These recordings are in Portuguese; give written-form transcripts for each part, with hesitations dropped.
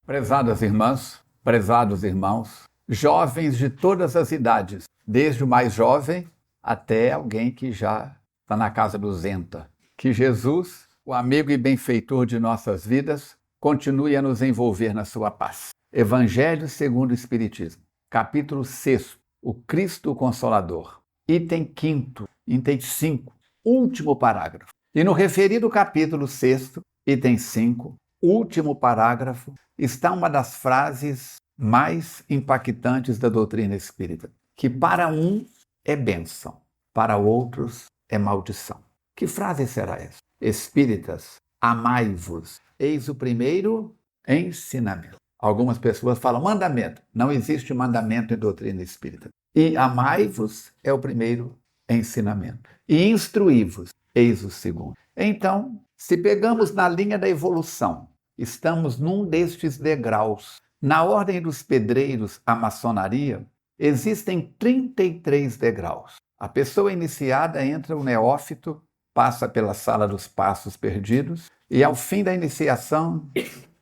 Prezadas irmãs, prezados irmãos, jovens de todas as idades, desde o mais jovem até alguém que já está na casa dos 80. Que Jesus, o amigo e benfeitor de nossas vidas, continue a nos envolver na sua paz. Evangelho segundo o Espiritismo, capítulo 6, o Cristo Consolador, item 5º, item 5, último parágrafo. E no referido capítulo 6, item 5, último parágrafo, está uma das frases mais impactantes da doutrina espírita, que para um é bênção, para outros é maldição. Que frase será essa? Espíritas, amai-vos, eis o primeiro ensinamento. Algumas pessoas falam mandamento. Não existe mandamento em doutrina espírita. E amai-vos é o primeiro ensinamento. E instruí-vos, eis o segundo. Então, se pegamos na linha da evolução, estamos num destes degraus. Na ordem dos pedreiros, a maçonaria, existem 33 degraus. A pessoa iniciada entra o neófito, passa pela sala dos passos perdidos e, ao fim da iniciação,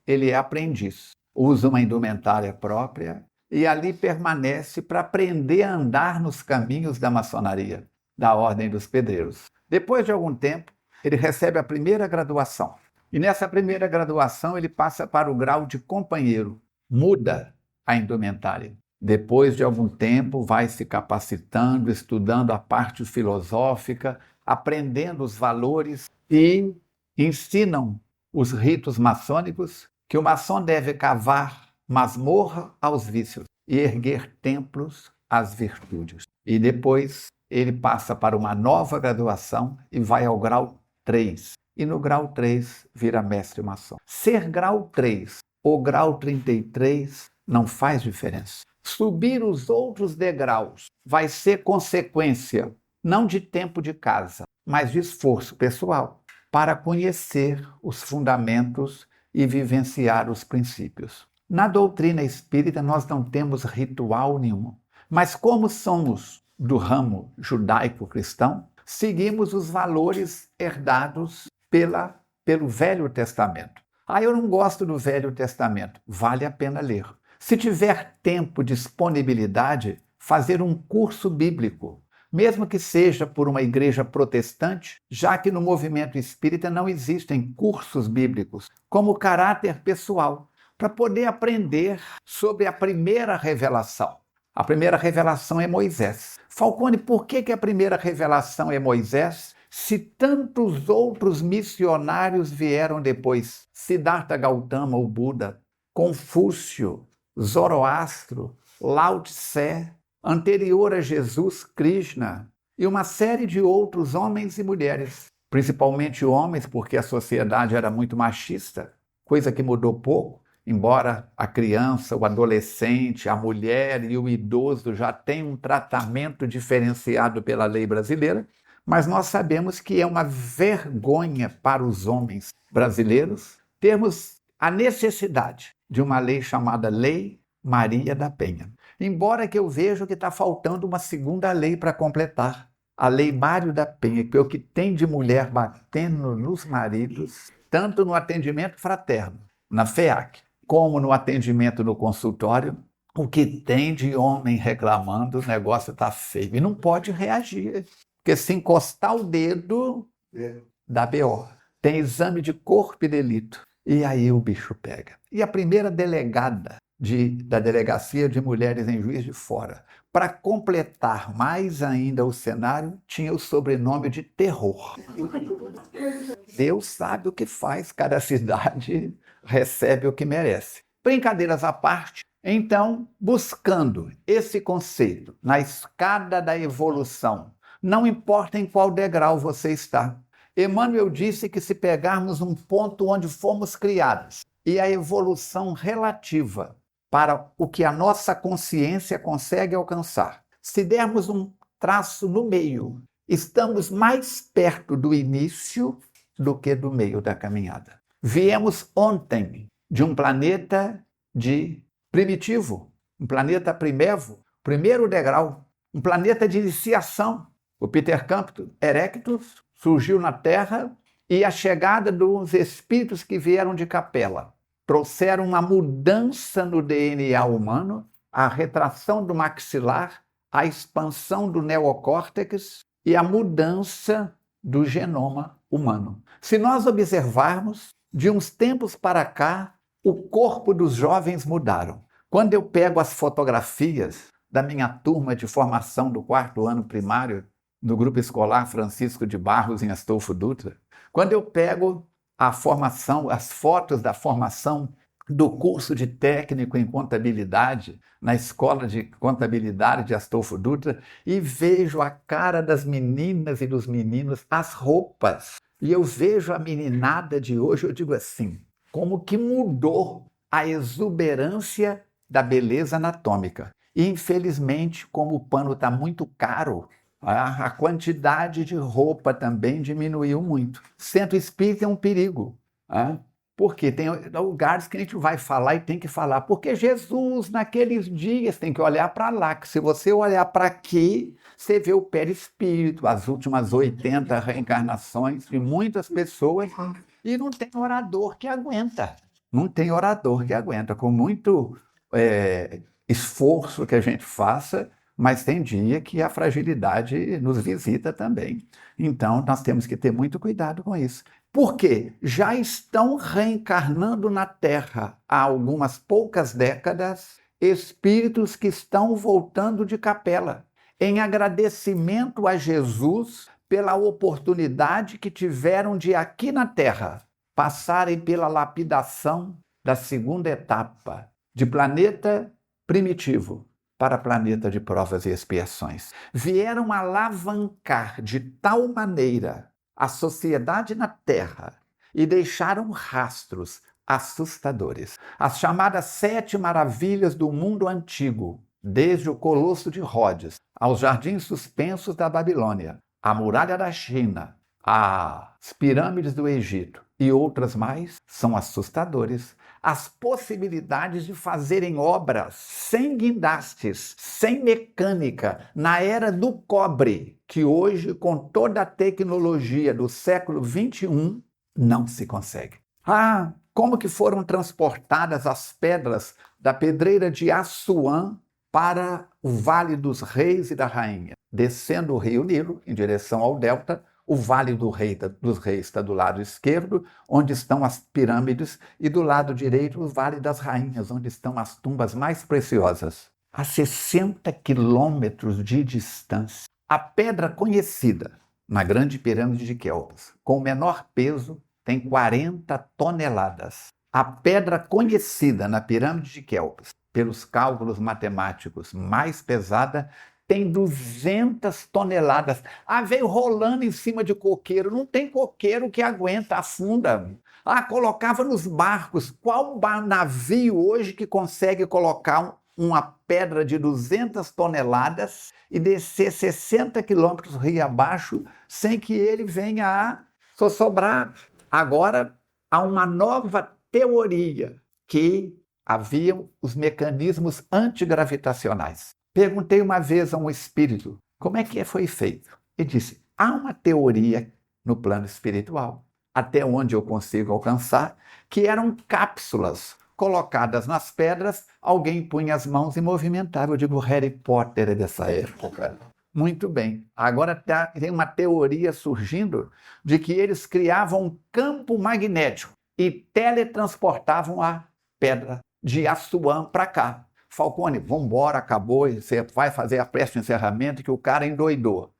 ele é aprendiz. Usa uma indumentária própria e ali permanece para aprender a andar nos caminhos da maçonaria, da ordem dos pedreiros. Depois de algum tempo, ele recebe a primeira graduação. E nessa primeira graduação ele passa para o grau de companheiro, muda a indumentária. Depois de algum tempo vai se capacitando, estudando a parte filosófica, aprendendo os valores e ensinam os ritos maçônicos que o maçom deve cavar masmorra aos vícios e erguer templos às virtudes. E depois ele passa para uma nova graduação e vai ao grau 3. E no grau 3 vira mestre maçom. Ser grau 3 ou grau 33 não faz diferença. Subir os outros degraus vai ser consequência não de tempo de casa, mas de esforço pessoal para conhecer os fundamentos e vivenciar os princípios. Na doutrina espírita nós não temos ritual nenhum, mas como somos do ramo judaico-cristão, seguimos os valores herdados pelo Velho Testamento. Eu não gosto do Velho Testamento. Vale a pena ler. Se tiver tempo, disponibilidade, fazer um curso bíblico, mesmo que seja por uma igreja protestante, já que no movimento espírita não existem cursos bíblicos, como caráter pessoal, para poder aprender sobre a primeira revelação. A primeira revelação é Moisés. Falcone, por que a primeira revelação é Moisés? Se tantos outros missionários vieram depois, Siddhartha Gautama, o Buda, Confúcio, Zoroastro, Lao Tse, anterior a Jesus, Krishna, e uma série de outros homens e mulheres, principalmente homens, porque a sociedade era muito machista, coisa que mudou pouco, embora a criança, o adolescente, a mulher e o idoso já tenham um tratamento diferenciado pela lei brasileira, mas nós sabemos que é uma vergonha para os homens brasileiros termos a necessidade de uma lei chamada Lei Maria da Penha. Embora que eu veja que está faltando uma segunda lei para completar, a Lei Mário da Penha, que é o que tem de mulher batendo nos maridos, tanto no atendimento fraterno, na FEAC, como no atendimento no consultório, o que tem de homem reclamando, o negócio está feio. E não pode reagir. Porque se encostar o dedo, dá BO. Tem exame de corpo e delito. E aí o bicho pega. E a primeira delegada da Delegacia de Mulheres em Juiz de Fora, para completar mais ainda o cenário, tinha o sobrenome de Terror. Deus sabe o que faz, cada cidade recebe o que merece. Brincadeiras à parte, então, buscando esse conceito na escada da evolução, não importa em qual degrau você está. Emmanuel disse que se pegarmos um ponto onde fomos criados e a evolução relativa para o que a nossa consciência consegue alcançar, se dermos um traço no meio, estamos mais perto do início do que do meio da caminhada. Viemos ontem de um planeta primitivo, um planeta primevo, primeiro degrau, um planeta de iniciação. O Ptercampus erectus surgiu na Terra e a chegada dos espíritos que vieram de Capela. trouxeram uma mudança no DNA humano, a retração do maxilar, a expansão do neocórtex e a mudança do genoma humano. Se nós observarmos, de uns tempos para cá, o corpo dos jovens mudaram. Quando eu pego as fotografias da minha turma de formação do 4º ano primário, do Grupo Escolar Francisco de Barros, em Astolfo Dutra, quando eu pego a formação, as fotos da formação do curso de técnico em contabilidade, na Escola de Contabilidade de Astolfo Dutra, e vejo a cara das meninas e dos meninos, as roupas, e eu vejo a meninada de hoje, eu digo assim, como que mudou a exuberância da beleza anatômica. E, infelizmente, como o pano está muito caro, a quantidade de roupa também diminuiu muito. Centro espírita é um perigo. Porque tem lugares que a gente vai falar e tem que falar. Porque Jesus, naqueles dias, tem que olhar para lá. Que se você olhar para aqui, você vê o perispírito, as últimas 80 reencarnações de muitas pessoas. E não tem orador que aguenta. Não tem orador que aguenta. Com muito esforço que a gente faça, mas tem dia que a fragilidade nos visita também. Então, nós temos que ter muito cuidado com isso. Porque já estão reencarnando na Terra há algumas poucas décadas espíritos que estão voltando de capela, em agradecimento a Jesus pela oportunidade que tiveram de aqui na Terra passarem pela lapidação da segunda etapa, de planeta primitivo para planeta de provas e expiações. Vieram alavancar de tal maneira a sociedade na Terra e deixaram rastros assustadores. As chamadas 7 maravilhas do mundo antigo, desde o Colosso de Rhodes aos jardins suspensos da Babilônia, a muralha da China, as pirâmides do Egito e outras mais, são assustadores. As possibilidades de fazerem obras sem guindastes, sem mecânica, na era do cobre, que hoje, com toda a tecnologia do século XXI, não se consegue. Como que foram transportadas as pedras da pedreira de Assuã para o Vale dos Reis e da Rainha? Descendo o rio Nilo, em direção ao delta, o Vale dos Reis está do lado esquerdo, onde estão as pirâmides, e do lado direito o Vale das Rainhas, onde estão as tumbas mais preciosas. A 60 quilômetros de distância. A pedra conhecida na Grande Pirâmide de Quéops, com o menor peso, tem 40 toneladas. A pedra conhecida na Pirâmide de Quéops, pelos cálculos matemáticos, mais pesada, tem 200 toneladas. Veio rolando em cima de coqueiro. Não tem coqueiro que aguenta, afunda. Colocava nos barcos. Qual navio hoje que consegue colocar uma pedra de 200 toneladas e descer 60 quilômetros rio abaixo sem que ele venha a sossobrar? Agora, há uma nova teoria que haviam os mecanismos antigravitacionais. Perguntei uma vez a um espírito como é que foi feito. Ele disse, há uma teoria no plano espiritual, até onde eu consigo alcançar, que eram cápsulas colocadas nas pedras, alguém punha as mãos e movimentava. Eu digo, Harry Potter é dessa época. Muito bem. Agora tem uma teoria surgindo de que eles criavam um campo magnético e teletransportavam a pedra de Assuã para cá. Falcone, vamos embora, acabou, você vai fazer a prece de encerramento que o cara endoidou.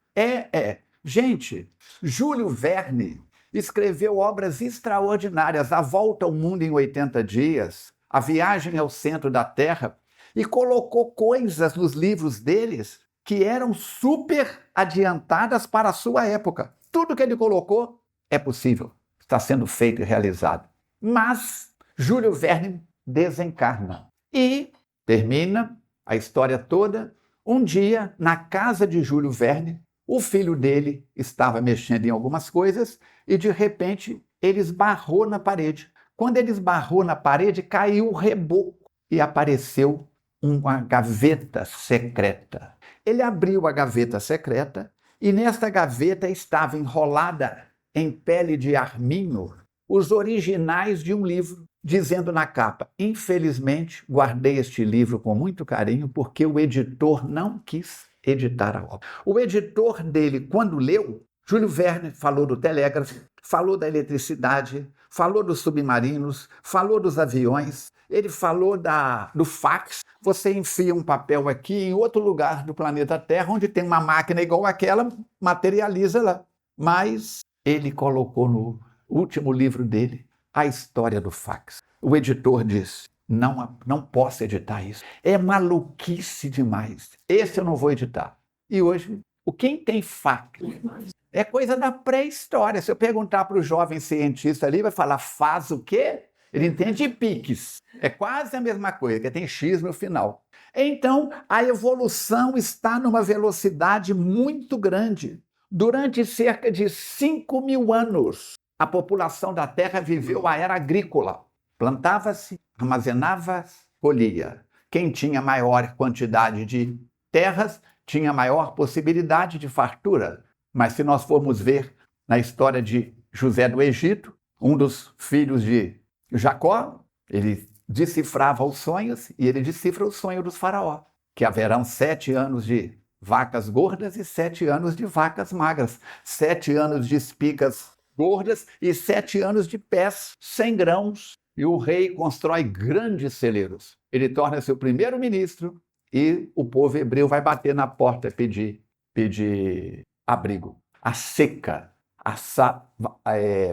Gente, Júlio Verne escreveu obras extraordinárias, A Volta ao Mundo em 80 Dias, A Viagem ao Centro da Terra, e colocou coisas nos livros deles que eram super adiantadas para a sua época. Tudo que ele colocou é possível, está sendo feito e realizado. Mas Júlio Verne desencarna e termina a história toda. Um dia, na casa de Júlio Verne, o filho dele estava mexendo em algumas coisas e, de repente, ele esbarrou na parede. Quando ele esbarrou na parede, caiu o reboco e apareceu uma gaveta secreta. Ele abriu a gaveta secreta e nesta gaveta estava enrolada em pele de arminho os originais de um livro, dizendo na capa: infelizmente, guardei este livro com muito carinho porque o editor não quis editar a obra. O editor dele, quando leu, Júlio Verne falou do telégrafo, falou da eletricidade, falou dos submarinos, falou dos aviões, ele falou do fax. Você enfia um papel aqui em outro lugar do planeta Terra, onde tem uma máquina igual àquela, materializa lá. Mas ele colocou no último livro dele a história do fax. O editor disse: não posso editar isso. É maluquice demais. Esse eu não vou editar. E hoje, quem tem fax é coisa da pré-história. Se eu perguntar para o jovem cientista ali, vai falar: faz o quê? Ele entende piques. É quase a mesma coisa, que tem X no final. Então, a evolução está numa velocidade muito grande. Durante cerca de 5.000 anos, a população da Terra viveu a era agrícola. Plantava-se, armazenava, colhia. Quem tinha maior quantidade de terras tinha maior possibilidade de fartura. Mas se nós formos ver na história de José do Egito, um dos filhos de Jacó, ele decifrava os sonhos e ele decifra o sonho dos faraó, que haverão 7 anos de vacas gordas e 7 anos de vacas magras, 7 anos de espigas gordas e 7 anos de pés sem grãos. E o rei constrói grandes celeiros. Ele torna-se o primeiro-ministro e o povo hebreu vai bater na porta pedir abrigo. A seca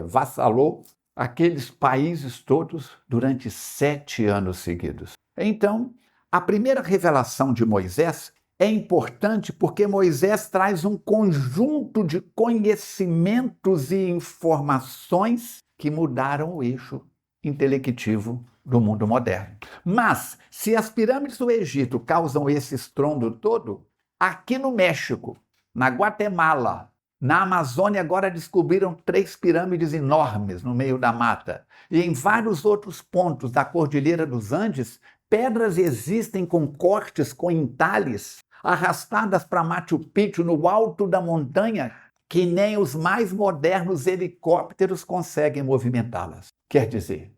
vassalou aqueles países todos durante 7 anos seguidos. Então, a primeira revelação de Moisés é importante porque Moisés traz um conjunto de conhecimentos e informações que mudaram o eixo intelectivo do mundo moderno. Mas, se as pirâmides do Egito causam esse estrondo todo, aqui no México, na Guatemala, na Amazônia agora descobriram 3 pirâmides enormes no meio da mata. E em vários outros pontos da Cordilheira dos Andes, pedras existem com cortes, com entalhes, arrastadas para Machu Picchu, no alto da montanha, que nem os mais modernos helicópteros conseguem movimentá-las. Quer dizer,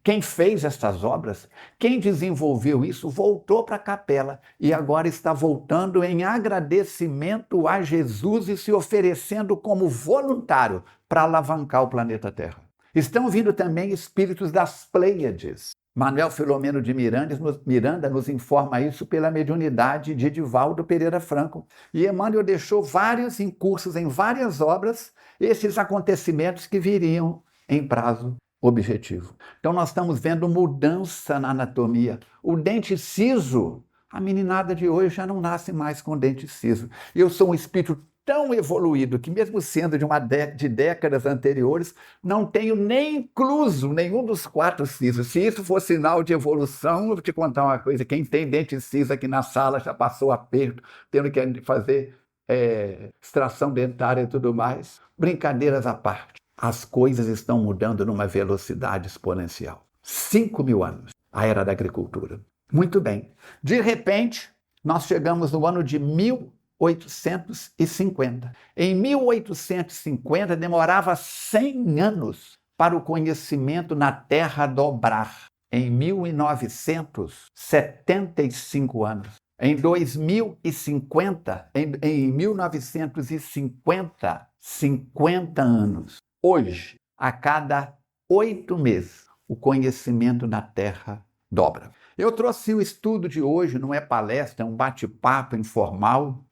quem fez estas obras, quem desenvolveu isso, voltou para a capela e agora está voltando em agradecimento a Jesus e se oferecendo como voluntário para alavancar o planeta Terra. Estão vindo também espíritos das Pleiades. Manuel Filomeno de Miranda nos informa isso pela mediunidade de Edivaldo Pereira Franco. E Emmanuel deixou vários incursos em várias obras esses acontecimentos que viriam em prazo objetivo. Então nós estamos vendo mudança na anatomia. O dente ciso, a meninada de hoje já não nasce mais com dente ciso. Eu sou um espírito tão evoluído que, mesmo sendo de décadas anteriores, não tenho nem incluso nenhum dos 4 sisos. Se isso for sinal de evolução, eu vou te contar uma coisa: quem tem dente ciso aqui na sala já passou aperto, tendo que fazer extração dentária e tudo mais. Brincadeiras à parte, as coisas estão mudando numa velocidade exponencial. 5.000 anos, a era da agricultura. Muito bem. De repente, nós chegamos no ano de 1850. Em 1850, demorava 100 anos para o conhecimento na Terra dobrar. Em 1900, 75 anos. Em 2050, em 1950, 50 anos. Hoje, a cada 8 meses, o conhecimento na Terra dobra. Eu trouxe o estudo de hoje, não é palestra, é um bate-papo informal.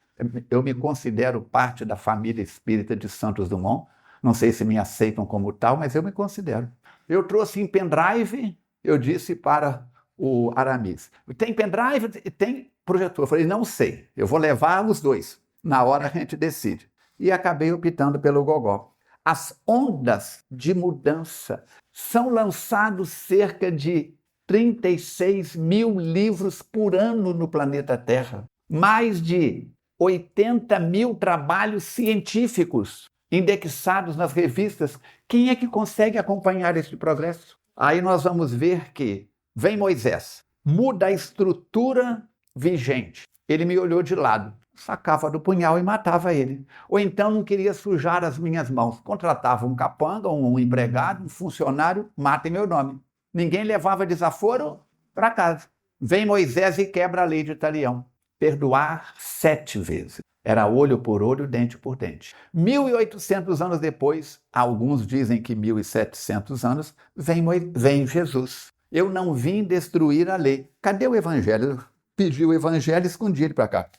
Eu me considero parte da família espírita de Santos Dumont. Não sei se me aceitam como tal, mas eu me considero. Eu trouxe em pendrive, eu disse para o Aramis: tem pendrive? Tem projetor? Eu falei: não sei, eu vou levar os 2. Na hora a gente decide. E acabei optando pelo gogó. As ondas de mudança são lançados cerca de 36.000 livros por ano no planeta Terra. Mais de 80.000 trabalhos científicos indexados nas revistas. Quem é que consegue acompanhar esse progresso? Aí nós vamos ver que vem Moisés, muda a estrutura vigente. Ele me olhou de lado. sacava do punhal e matava ele. Ou então não queria sujar as minhas mãos. Contratava um capanga, um empregado, um funcionário, mata em meu nome. Ninguém levava desaforo para casa. Vem Moisés e quebra a lei de Talião. Perdoar 7 vezes. Era olho por olho, dente por dente. 1.800 anos depois, alguns dizem que 1.700 anos, vem Jesus. Eu não vim destruir a lei. Cadê o evangelho? Pedi o evangelho e escondi ele para cá.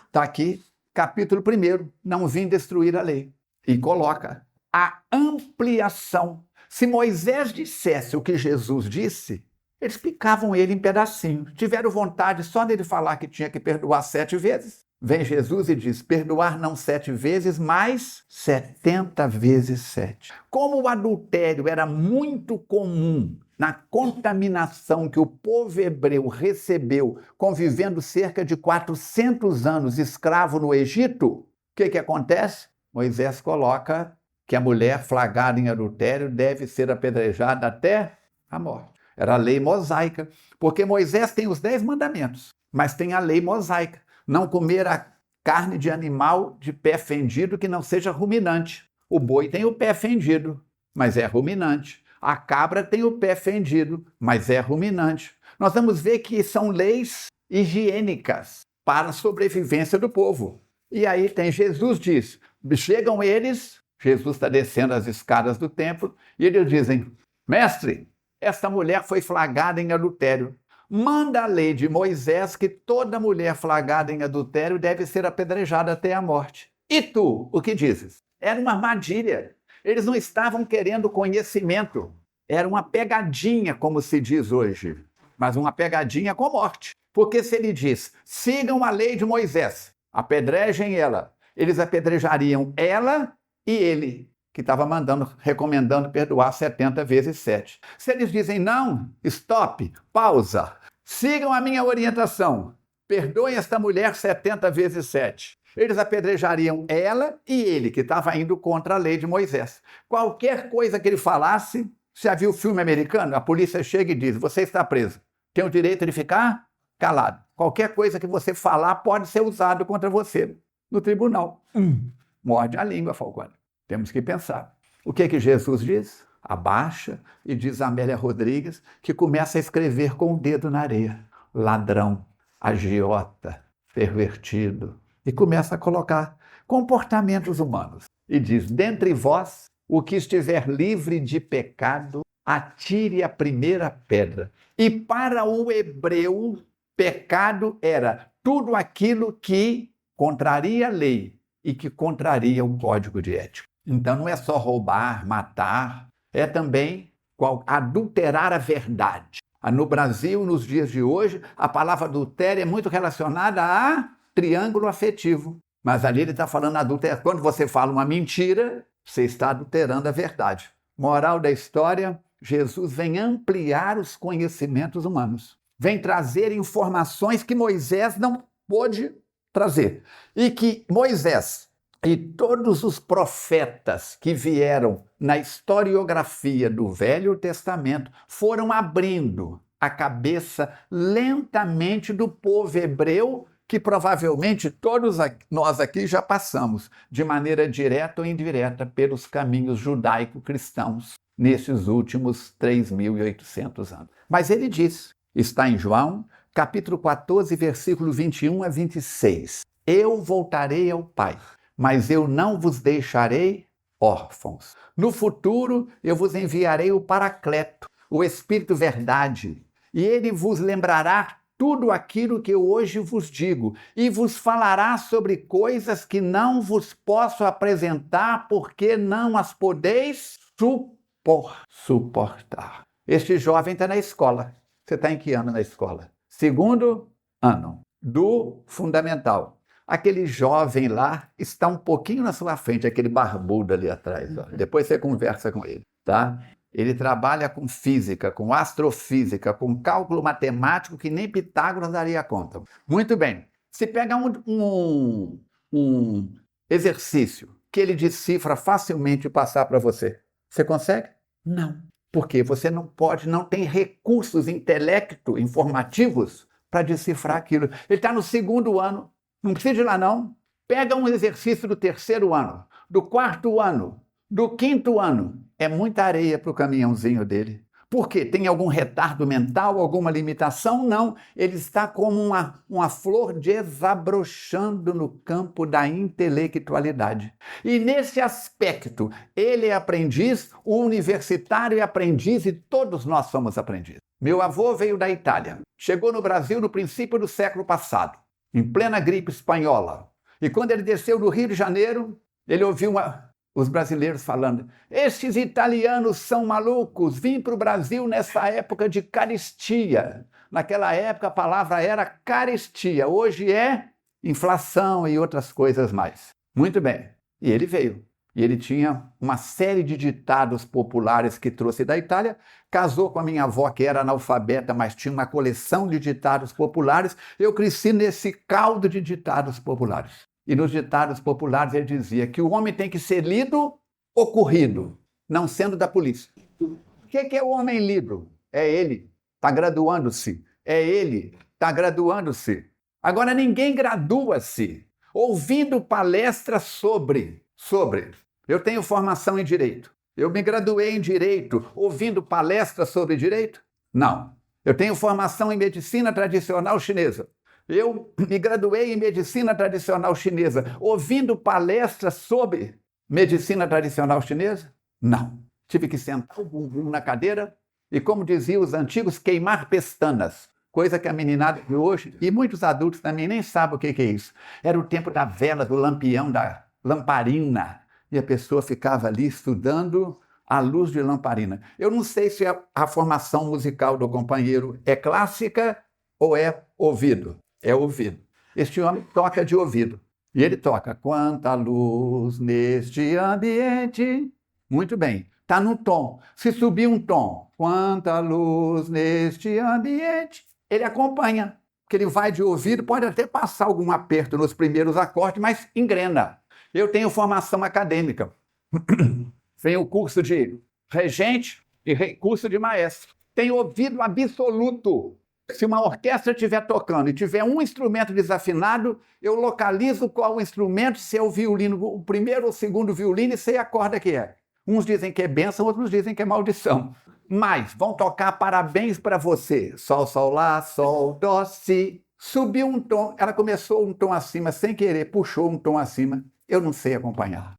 Está aqui, capítulo 1, não vim destruir a lei. E coloca a ampliação. Se Moisés dissesse o que Jesus disse, eles picavam ele em pedacinhos. Tiveram vontade só dele falar que tinha que perdoar 7 vezes. Vem Jesus e diz, perdoar não 7 vezes, mas 70 vezes 7. Como o adultério era muito comum na contaminação que o povo hebreu recebeu, convivendo cerca de 400 anos escravo no Egito, o que acontece? Moisés coloca que a mulher flagrada em adultério deve ser apedrejada até a morte. Era a lei mosaica, porque Moisés tem os 10 mandamentos, mas tem a lei mosaica. Não comer a carne de animal de pé fendido que não seja ruminante. O boi tem o pé fendido, mas é ruminante. A cabra tem o pé fendido, mas é ruminante. Nós vamos ver que são leis higiênicas para a sobrevivência do povo. E aí tem Jesus diz, chegam eles, Jesus está descendo as escadas do templo, e eles dizem, mestre, esta mulher foi flagrada em adultério. Manda a lei de Moisés que toda mulher flagrada em adultério deve ser apedrejada até a morte. E tu, o que dizes? Era uma armadilha. Eles não estavam querendo conhecimento. Era uma pegadinha, como se diz hoje. Mas uma pegadinha com morte. Porque se ele diz, sigam a lei de Moisés, apedrejem ela, eles apedrejariam ela e ele, que estava recomendando perdoar 70 vezes 7. Se eles dizem não, stop, pausa, sigam a minha orientação, perdoem esta mulher 70 vezes 7. Eles apedrejariam ela e ele, que estava indo contra a lei de Moisés. Qualquer coisa que ele falasse, já viu o filme americano? A polícia chega e diz, você está preso. Tem o direito de ficar calado. Qualquer coisa que você falar pode ser usado contra você no tribunal. Morde a língua, Falcone. Temos que pensar. O que Jesus diz? Abaixa e diz a Amélia Rodrigues, que começa a escrever com o dedo na areia. Ladrão, agiota, pervertido. E começa a colocar comportamentos humanos. E diz, dentre vós, o que estiver livre de pecado, atire a primeira pedra. E para o hebreu, pecado era tudo aquilo que contraria a lei e que contraria o código de ética. Então não é só roubar, matar, é também adulterar a verdade. No Brasil, nos dias de hoje, a palavra adultério é muito relacionada a triângulo afetivo. Mas ali ele está falando adultério. Quando você fala uma mentira, você está adulterando a verdade. Moral da história, Jesus vem ampliar os conhecimentos humanos. Vem trazer informações que Moisés não pôde trazer. E que Moisés e todos os profetas que vieram na historiografia do Velho Testamento foram abrindo a cabeça lentamente do povo hebreu, que provavelmente todos nós aqui já passamos, de maneira direta ou indireta, pelos caminhos judaico-cristãos nesses últimos 3.800 anos. Mas ele diz, está em João, capítulo 14, versículo 21 a 26. Eu voltarei ao Pai, mas eu não vos deixarei órfãos. No futuro, eu vos enviarei o Paracleto, o Espírito Verdade, e ele vos lembrará tudo aquilo que eu hoje vos digo, e vos falará sobre coisas que não vos posso apresentar, porque não as podeis suportar. Este jovem está na escola. Você está em que ano na escola? 2º ano do fundamental. Aquele jovem lá está um pouquinho na sua frente, aquele barbudo ali atrás. Ó. Depois você conversa com ele, tá? Ele trabalha com física, com astrofísica, com cálculo matemático que nem Pitágoras daria conta. Muito bem. Se pega um exercício que ele decifra facilmente e passar para você, você consegue? Não. Porque você não tem recursos informativos para decifrar aquilo. Ele está no 2º ano, Não precisa de ir lá, não. Pega um exercício do 3º ano, do 4º ano, do 5º ano. É muita areia para o caminhãozinho dele. Por quê? Tem algum retardo mental, alguma limitação? Não. Ele está como uma flor desabrochando no campo da intelectualidade. E nesse aspecto, ele é aprendiz, o universitário é aprendiz e todos nós somos aprendizes. Meu avô veio da Itália, chegou no Brasil no princípio do século passado, em plena gripe espanhola. E quando ele desceu do Rio de Janeiro, ele ouviu os brasileiros falando: estes italianos são malucos, vim para o Brasil nessa época de carestia. Naquela época a palavra era carestia, hoje é inflação e outras coisas mais. Muito bem, e ele veio. E ele tinha uma série de ditados populares que trouxe da Itália, casou com a minha avó, que era analfabeta, mas tinha uma coleção de ditados populares. Eu cresci nesse caldo de ditados populares. E nos ditados populares ele dizia que o homem tem que ser lido ou corrido, não sendo da polícia. O que é o homem lido? É ele, está graduando-se. É ele, está graduando-se. Agora, ninguém gradua-se ouvindo palestras sobre. Eu tenho formação em Direito. Eu me graduei em Direito ouvindo palestras sobre Direito? Não. Eu tenho formação em Medicina Tradicional Chinesa. Eu me graduei em Medicina Tradicional Chinesa ouvindo palestras sobre Medicina Tradicional Chinesa? Não. Tive que sentar o bumbum na cadeira e, como diziam os antigos, queimar pestanas. Coisa que a meninada de hoje, e muitos adultos também nem sabem o que é isso. Era o tempo da vela, do lampião, da lamparina. E a pessoa ficava ali estudando à luz de lamparina. Eu não sei se a formação musical do companheiro é clássica ou é ouvido. É ouvido. Este homem toca de ouvido. E ele toca: quanta luz neste ambiente. Muito bem. Está no tom. Se subir um tom, quanta luz neste ambiente, ele acompanha. Porque ele vai de ouvido, pode até passar algum aperto nos primeiros acordes, mas engrena. Eu tenho formação acadêmica. Tenho o curso de regente e curso de maestro. Tenho ouvido absoluto. Se uma orquestra estiver tocando e tiver um instrumento desafinado, eu localizo qual o instrumento, se é o violino, o primeiro ou o segundo violino, e sei a corda que é. Uns dizem que é bênção, outros dizem que é maldição. Mas vão tocar parabéns para você. Sol, sol, lá, sol, dó, si. Subiu um tom, ela começou um tom acima, sem querer, puxou um tom acima. Eu não sei acompanhar.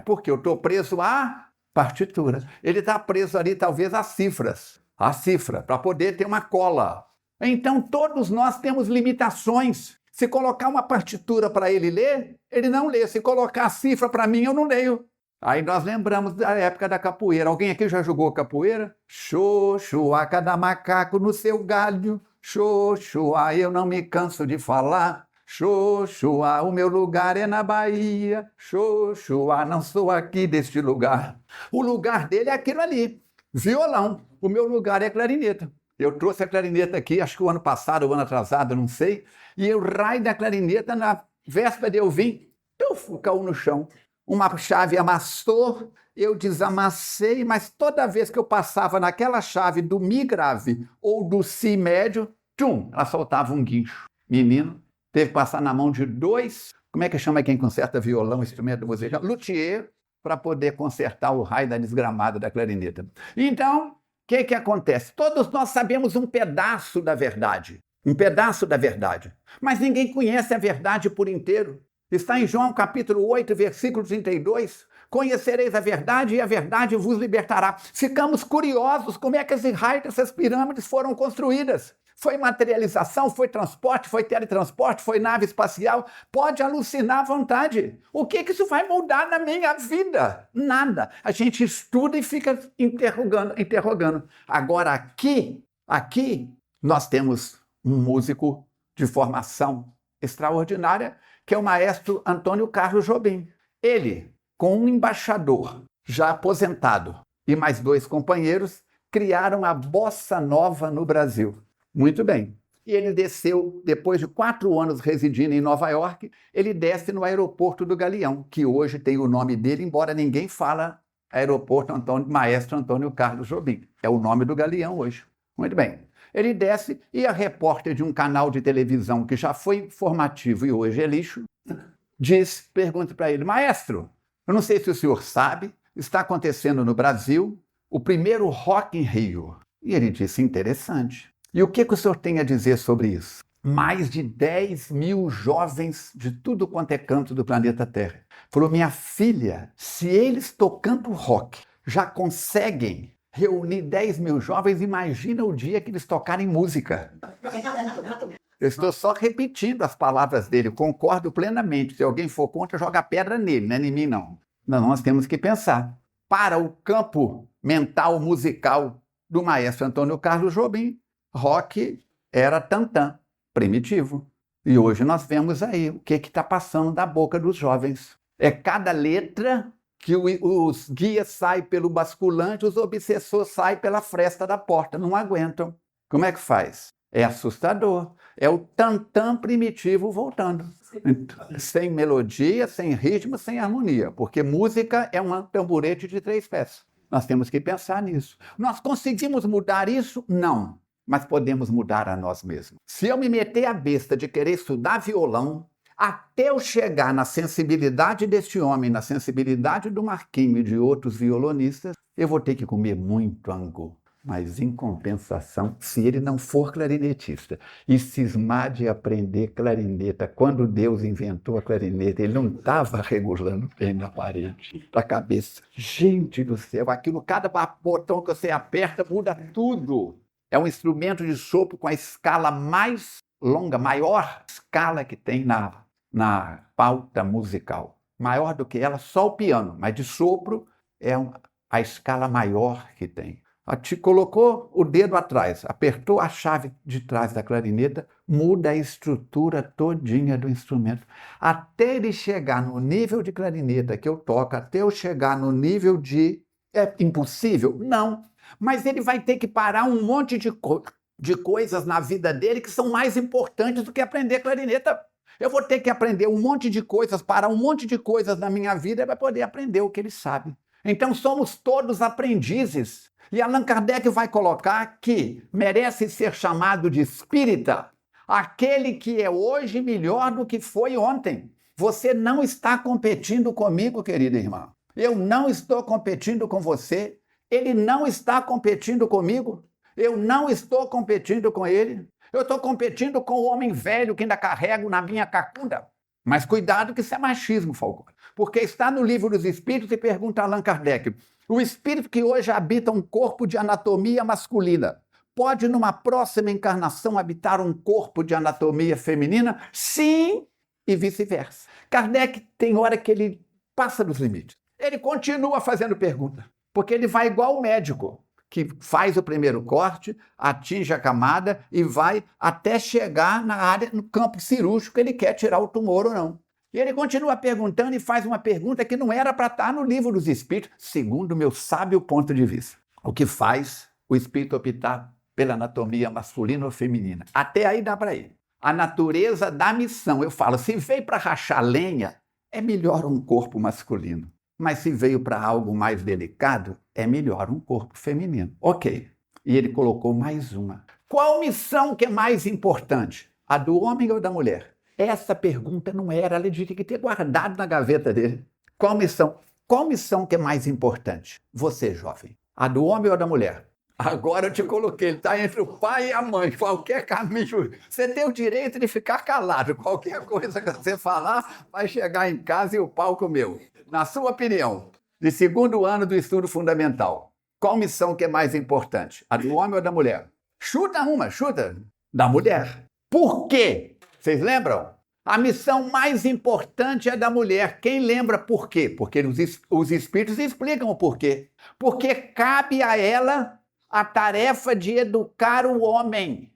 Porque eu estou preso à partitura. Ele está preso ali, talvez, às cifras. A cifra, para poder ter uma cola. Então, todos nós temos limitações. Se colocar uma partitura para ele ler, ele não lê. Se colocar a cifra para mim, eu não leio. Aí nós lembramos da época da capoeira. Alguém aqui já jogou capoeira? Xoxua, cada macaco no seu galho. Xoxua, eu não me canso de falar. Xoxua, o meu lugar é na Bahia. Xoxua, não sou aqui deste lugar. O lugar dele é aquilo ali. Violão. O meu lugar é clarineta. Eu trouxe a clarineta aqui, acho que o ano passado, o ano atrasado, não sei, e o raio da clarineta, na véspera de eu vir, caiu no chão. Uma chave amassou, eu desamassei, mas toda vez que eu passava naquela chave do Mi grave ou do Si médio, ela soltava um guincho. Menino, teve que passar na mão de 2, como é que chama quem conserta violão, instrumento musical? Luthier, para poder consertar o raio da desgramada da clarineta. Então, o que acontece? Todos nós sabemos um pedaço da verdade. Mas ninguém conhece a verdade por inteiro. Está em João capítulo 8, versículo 32. Conhecereis a verdade e a verdade vos libertará. Ficamos curiosos como é que esse raio dessas pirâmides foram construídas. Foi materialização, foi transporte, foi teletransporte, foi nave espacial. Pode alucinar à vontade. O que isso vai mudar na minha vida? Nada. A gente estuda e fica interrogando. Agora aqui, nós temos um músico de formação extraordinária, que é o maestro Antônio Carlos Jobim. Ele, com um embaixador já aposentado e mais 2 companheiros, criaram a Bossa Nova no Brasil. Muito bem. E ele desceu, depois de 4 anos residindo em Nova York, ele desce no aeroporto do Galeão, que hoje tem o nome dele, embora ninguém fala aeroporto Maestro Antônio Carlos Jobim. É o nome do Galeão hoje. Muito bem. Ele desce e a repórter de um canal de televisão que já foi informativo e hoje é lixo, pergunta para ele: maestro, eu não sei se o senhor sabe, está acontecendo no Brasil o primeiro Rock in Rio. E ele disse: interessante. E o que o senhor tem a dizer sobre isso? Mais de 10 mil jovens de tudo quanto é canto do planeta Terra. Falou: minha filha, se eles tocando rock já conseguem reunir 10 mil jovens, imagina o dia que eles tocarem música. Eu estou só repetindo as palavras dele, concordo plenamente. Se alguém for contra, joga pedra nele, não é em mim, não. Nós temos que pensar. Para o campo mental musical do maestro Antônio Carlos Jobim, rock era tantã, primitivo. E hoje nós vemos aí o que está passando da boca dos jovens. É cada letra que os guias saem pelo basculante, os obsessores saem pela fresta da porta, não aguentam. Como é que faz? É assustador. É o tantã primitivo voltando. Sem melodia, sem ritmo, sem harmonia. Porque música é um tamborete de 3 pés. Nós temos que pensar nisso. Nós conseguimos mudar isso? Não. Mas podemos mudar a nós mesmos. Se eu me meter a besta de querer estudar violão, até eu chegar na sensibilidade deste homem, na sensibilidade do Marquinhos e de outros violonistas, eu vou ter que comer muito angu. Mas, em compensação, se ele não for clarinetista e cismar de aprender clarineta, quando Deus inventou a clarineta, ele não estava regulando bem na parede, da cabeça. Gente do céu, aquilo, cada botão que você aperta, muda tudo. É um instrumento de sopro com a escala mais longa, maior escala que tem na pauta musical. Maior do que ela, só o piano, mas de sopro é a escala maior que tem. Colocou o dedo atrás, apertou a chave de trás da clarineta, muda a estrutura todinha do instrumento. Até ele chegar no nível de clarineta que eu toco, até eu chegar no nível de... É impossível? Não. Mas ele vai ter que parar um monte de coisas na vida dele que são mais importantes do que aprender clarineta. Eu vou ter que aprender um monte de coisas, parar um monte de coisas na minha vida para poder aprender o que ele sabe. Então somos todos aprendizes. E Allan Kardec vai colocar que merece ser chamado de espírita aquele que é hoje melhor do que foi ontem. Você não está competindo comigo, querida irmã. Eu não estou competindo com você. Ele não está competindo comigo. Eu não estou competindo com ele. Eu estou competindo com o homem velho que ainda carrego na minha cacunda. Mas cuidado que isso é machismo, Falcone. Porque está no Livro dos Espíritos e pergunta a Allan Kardec: o espírito que hoje habita um corpo de anatomia masculina pode, numa próxima encarnação, habitar um corpo de anatomia feminina? Sim, e vice-versa. Kardec tem hora que ele passa dos limites. Ele continua fazendo pergunta, porque ele vai igual o médico, que faz o primeiro corte, atinge a camada e vai até chegar na área, no campo cirúrgico, que ele quer tirar o tumor ou não. E ele continua perguntando e faz uma pergunta que não era para estar no Livro dos Espíritos, segundo o meu sábio ponto de vista. O que faz o espírito optar pela anatomia masculina ou feminina? Até aí dá para ir. A natureza da missão. Eu falo, se veio para rachar lenha, é melhor um corpo masculino. Mas se veio para algo mais delicado, é melhor um corpo feminino. Ok. E ele colocou mais uma. Qual missão que é mais importante? A do homem ou da mulher? Essa pergunta não era, ele tinha que ter guardado na gaveta dele. Qual missão? Qual missão que é mais importante? Você, jovem. A do homem ou da mulher? Agora eu te coloquei, ele está entre o pai e a mãe. Qualquer caminho, você tem o direito de ficar calado. Qualquer coisa que você falar, vai chegar em casa e o pau comeu. Na sua opinião, de 2º ano do estudo fundamental, qual missão que é mais importante? A do homem ou da mulher? Chuta uma, chuta. Da mulher. Por quê? Vocês lembram? A missão mais importante é da mulher. Quem lembra por quê? Porque os espíritos explicam o porquê. Porque cabe a ela a tarefa de educar o homem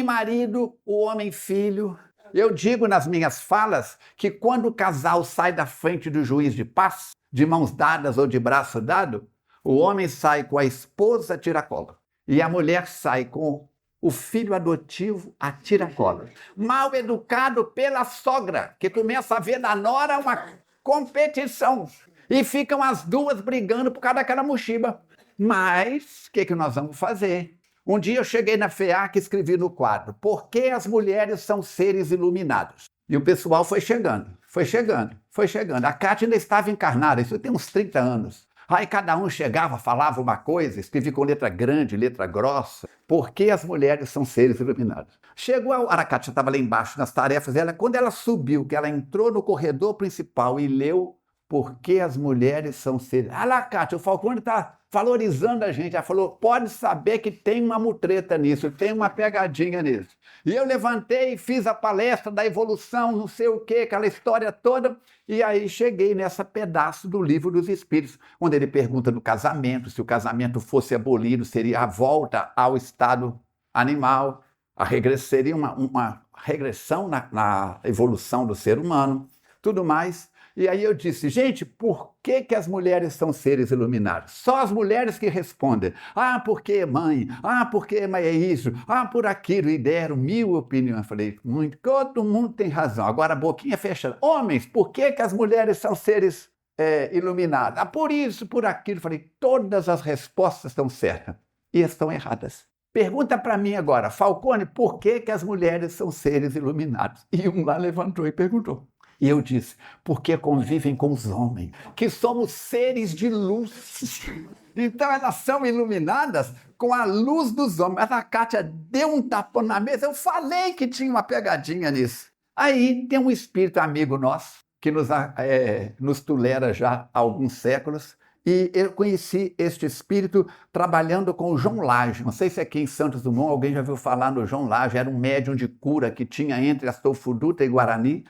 marido, o homem filho. Eu digo nas minhas falas que quando o casal sai da frente do juiz de paz, de mãos dadas ou de braço dado, o homem sai com a esposa a tiracolo e a mulher sai com o filho adotivo a tiracolo. Mal educado pela sogra, que começa a ver na nora uma competição. E ficam as duas brigando por causa daquela mochiba. Mas, o que nós vamos fazer? Um dia eu cheguei na FEAC e escrevi no quadro: Por que as mulheres são seres iluminados? E o pessoal foi chegando, foi chegando, foi chegando. A Cátia ainda estava encarnada, isso tem uns 30 anos. Aí cada um chegava, falava uma coisa, escrevi com letra grande, letra grossa. Por que as mulheres são seres iluminados? Chegou a hora, a Cátia estava lá embaixo nas tarefas dela, quando ela subiu, que ela entrou no corredor principal e leu Por que as mulheres são seres... Ah lá, Cátia, o Falcone está valorizando a gente. Ela falou, pode saber que tem uma mutreta nisso, tem uma pegadinha nisso. E eu levantei e fiz a palestra da evolução, não sei o quê, aquela história toda, e aí cheguei nesse pedaço do Livro dos Espíritos, onde ele pergunta do casamento, se o casamento fosse abolido, seria a volta ao estado animal, seria uma regressão na evolução do ser humano, tudo mais. E aí eu disse, gente, por que as mulheres são seres iluminados? Só as mulheres que respondem. Ah, porque mãe? Ah, porque mãe é isso? Ah, por aquilo. E deram 1000 opiniões. Eu falei, todo mundo tem razão. Agora a boquinha fechada. Homens, por que as mulheres são seres iluminados? Ah, por isso, por aquilo. Eu falei, todas as respostas estão certas e estão erradas. Pergunta para mim agora, Falcone, por que as mulheres são seres iluminados? E um lá levantou e perguntou. E eu disse, porque convivem com os homens, que somos seres de luz. Então elas são iluminadas com a luz dos homens. Mas a Cátia deu um tapão na mesa, eu falei que tinha uma pegadinha nisso. Aí tem um espírito amigo nosso, que nos tolera já há alguns séculos, e eu conheci este espírito trabalhando com o João Lage. Não sei se aqui em Santos Dumont alguém já ouviu falar no João Lage, era um médium de cura que tinha entre Astolfuduta e Guarani,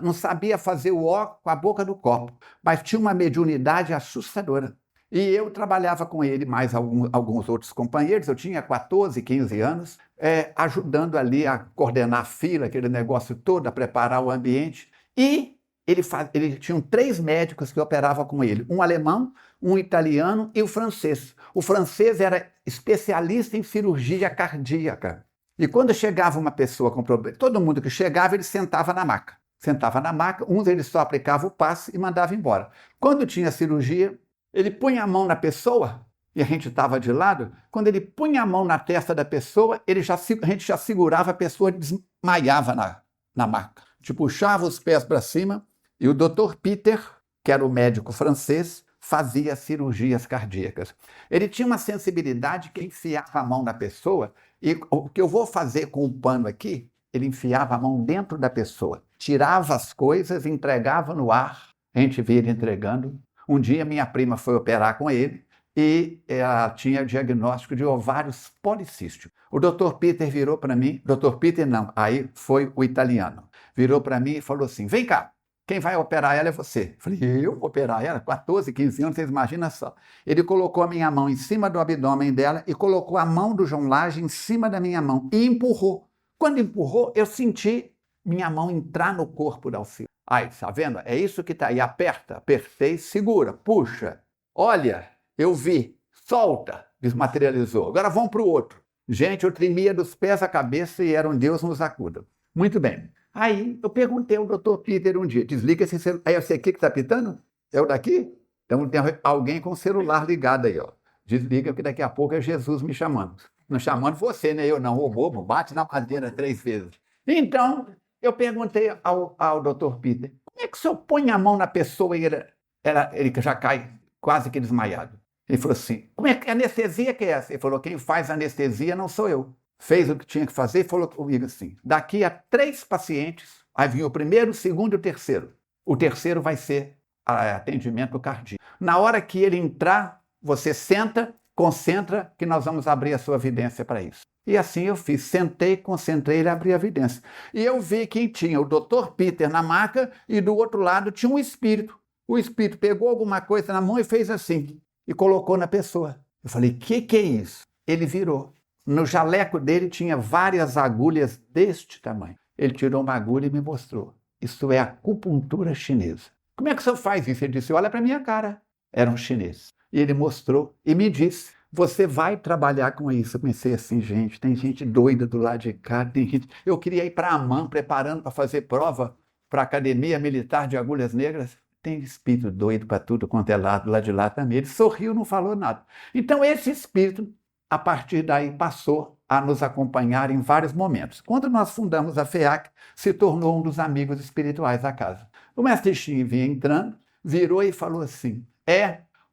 não sabia fazer o ó com a boca do copo, mas tinha uma mediunidade assustadora. E eu trabalhava com ele, mais alguns outros companheiros, eu tinha 14, 15 anos, ajudando ali a coordenar a fila, aquele negócio todo, a preparar o ambiente. E ele tinha 3 médicos que operavam com ele, um alemão, um italiano e o francês. O francês era especialista em cirurgia cardíaca. E quando chegava uma pessoa com problema, todo mundo que chegava, ele sentava na maca. Sentava na maca, uns ele só aplicava o passe e mandava embora. Quando tinha cirurgia, ele punha a mão na pessoa, e a gente estava de lado, quando ele punha a mão na testa da pessoa, a gente já segurava, a pessoa desmaiava na maca. A gente puxava os pés para cima, e o Dr. Peter, que era o médico francês, fazia cirurgias cardíacas. Ele tinha uma sensibilidade que enfiava a mão na pessoa, e o que eu vou fazer com o pano aqui, ele enfiava a mão dentro da pessoa, tirava as coisas, entregava no ar, a gente via ele entregando. Um dia minha prima foi operar com ele e ela tinha diagnóstico de ovários policísticos. O Dr. Peter virou para mim, Dr. Peter não, aí foi o italiano, virou para mim e falou assim, vem cá, quem vai operar ela é você. Eu falei, eu vou operar ela? 14, 15 anos, vocês imaginam só. Ele colocou a minha mão em cima do abdômen dela e colocou a mão do João Lage em cima da minha mão e empurrou. Quando empurrou, eu senti minha mão entrar no corpo da Alcira. Aí, tá vendo? É isso que tá aí. Aperta, apertei, segura, puxa. Olha, eu vi, solta, desmaterializou. Agora vamos para o outro. Gente, eu tremia dos pés à cabeça e era um Deus nos acuda. Muito bem. Aí eu perguntei ao Dr. Peter um dia, desliga esse celular. Aí eu sei, o que está pitando? É o daqui? Então tem alguém com o celular ligado aí, ó. Desliga, porque daqui a pouco é Jesus me chamando. Não chamando você, né? Eu não, ô bobo, bate na madeira 3 vezes. Então, eu perguntei ao Dr. Peter, como é que o senhor põe a mão na pessoa e ele já cai quase que desmaiado? Ele falou assim, como é que anestesia que é essa? Ele falou, quem faz anestesia não sou eu. Fez o que tinha que fazer e falou comigo assim, daqui a 3 pacientes, aí vinha o primeiro, o segundo e o terceiro. O terceiro vai ser atendimento cardíaco. Na hora que ele entrar, você senta, concentra, que nós vamos abrir a sua evidência para isso. E assim eu fiz, sentei, concentrei e abri a evidência. E eu vi que tinha o Dr. Peter na maca e do outro lado tinha um espírito. O espírito pegou alguma coisa na mão e fez assim, e colocou na pessoa. Eu falei, que é isso? Ele virou. No jaleco dele tinha várias agulhas deste tamanho. Ele tirou uma agulha e me mostrou. Isso é acupuntura chinesa. Como é que o senhor faz isso? Ele disse, olha para a minha cara. Era um chinês. E ele mostrou e me disse, você vai trabalhar com isso. Eu pensei assim, gente, tem gente doida do lado de cá, tem gente... Eu queria ir para Amman, preparando para fazer prova para a Academia Militar de Agulhas Negras. Tem espírito doido para tudo quanto é lado, lá de lá também. Ele sorriu, não falou nada. Então esse espírito a partir daí passou a nos acompanhar em vários momentos. Quando nós fundamos a FEAC, se tornou um dos amigos espirituais da casa. O mestre Xing vinha entrando, virou e falou assim,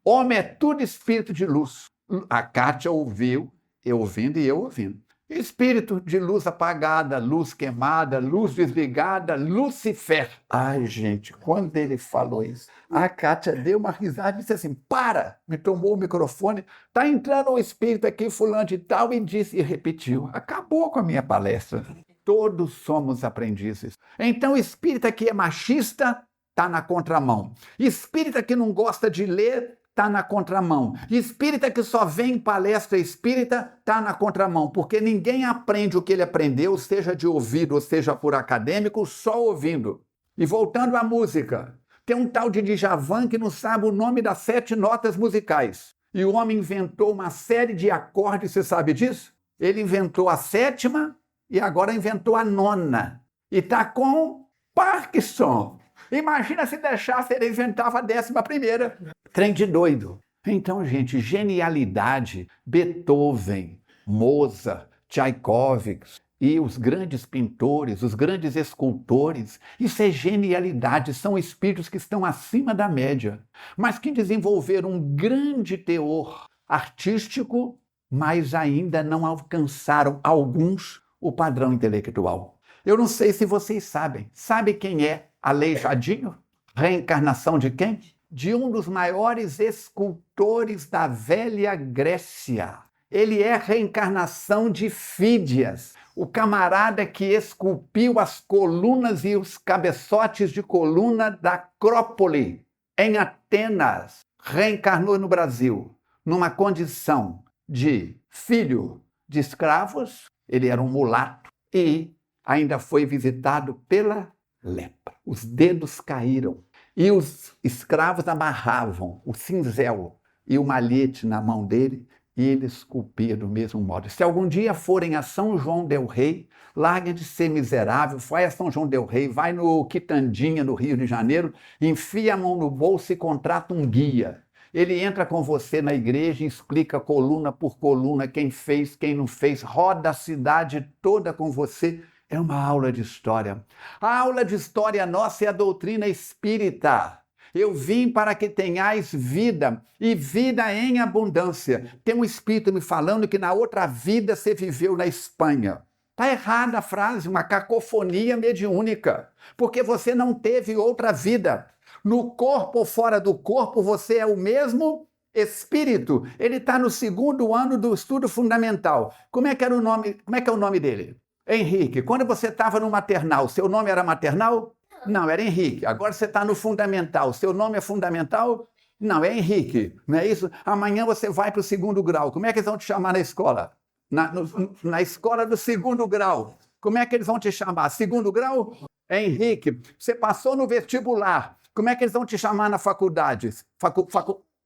homem é tudo espírito de luz. A Kátia ouviu, eu ouvindo e eu ouvindo. Espírito de luz apagada, luz queimada, luz desligada, Lucifer. Ai, gente, quando ele falou isso, a Kátia deu uma risada e disse assim, para! Me tomou o microfone, tá entrando um espírito aqui, fulano de tal, e disse, e repetiu. Acabou com a minha palestra. Todos somos aprendizes. Então, espírita que é machista, está na contramão. Espírita que não gosta de ler, está na contramão. Espírita que só vem em palestra espírita, está na contramão, porque ninguém aprende o que ele aprendeu, seja de ouvido ou seja por acadêmico, só ouvindo. E voltando à música, tem um tal de Djavan que não sabe o nome das 7 notas musicais. E o homem inventou uma série de acordes, você sabe disso? Ele inventou a 7ª e agora inventou a 9ª. E está com Parkinson. Imagina se deixasse, ele inventava a 11ª. Trem de doido. Então, gente, genialidade, Beethoven, Mozart, Tchaikovsky e os grandes pintores, os grandes escultores, isso é genialidade, são espíritos que estão acima da média, mas que desenvolveram um grande teor artístico, mas ainda não alcançaram, alguns, o padrão intelectual. Eu não sei se vocês sabem. Sabe quem é Aleijadinho? Reencarnação de quem? De um dos maiores escultores da velha Grécia. Ele é reencarnação de Fídias, o camarada que esculpiu as colunas e os cabeçotes de coluna da Acrópole, em Atenas. Reencarnou no Brasil, numa condição de filho de escravos, ele era um mulato, e ainda foi visitado pela lepra. Os dedos caíram. E os escravos amarravam o cinzel e o malhete na mão dele e ele esculpia do mesmo modo. Se algum dia forem a São João del Rei, larga de ser miserável, vai a São João del Rei, vai no Quitandinha, no Rio de Janeiro, enfia a mão no bolso e contrata um guia. Ele entra com você na igreja e explica coluna por coluna quem fez, quem não fez, roda a cidade toda com você. É uma aula de história. A aula de história nossa é a doutrina espírita. Eu vim para que tenhais vida, e vida em abundância. Tem um espírito me falando que na outra vida você viveu na Espanha. Está errada a frase, uma cacofonia mediúnica, porque você não teve outra vida. No corpo ou fora do corpo, você é o mesmo espírito. Ele está no 2º ano do estudo fundamental. Como é que é o nome dele? Henrique. Quando você estava no maternal, seu nome era maternal? Não, era Henrique. Agora você está no fundamental, seu nome é fundamental? Não, é Henrique. Não é isso? Amanhã você vai para o 2º grau. Como é que eles vão te chamar na escola? Na escola do 2º grau. Como é que eles vão te chamar? 2º grau? É Henrique. Você passou no vestibular. Como é que eles vão te chamar na faculdade?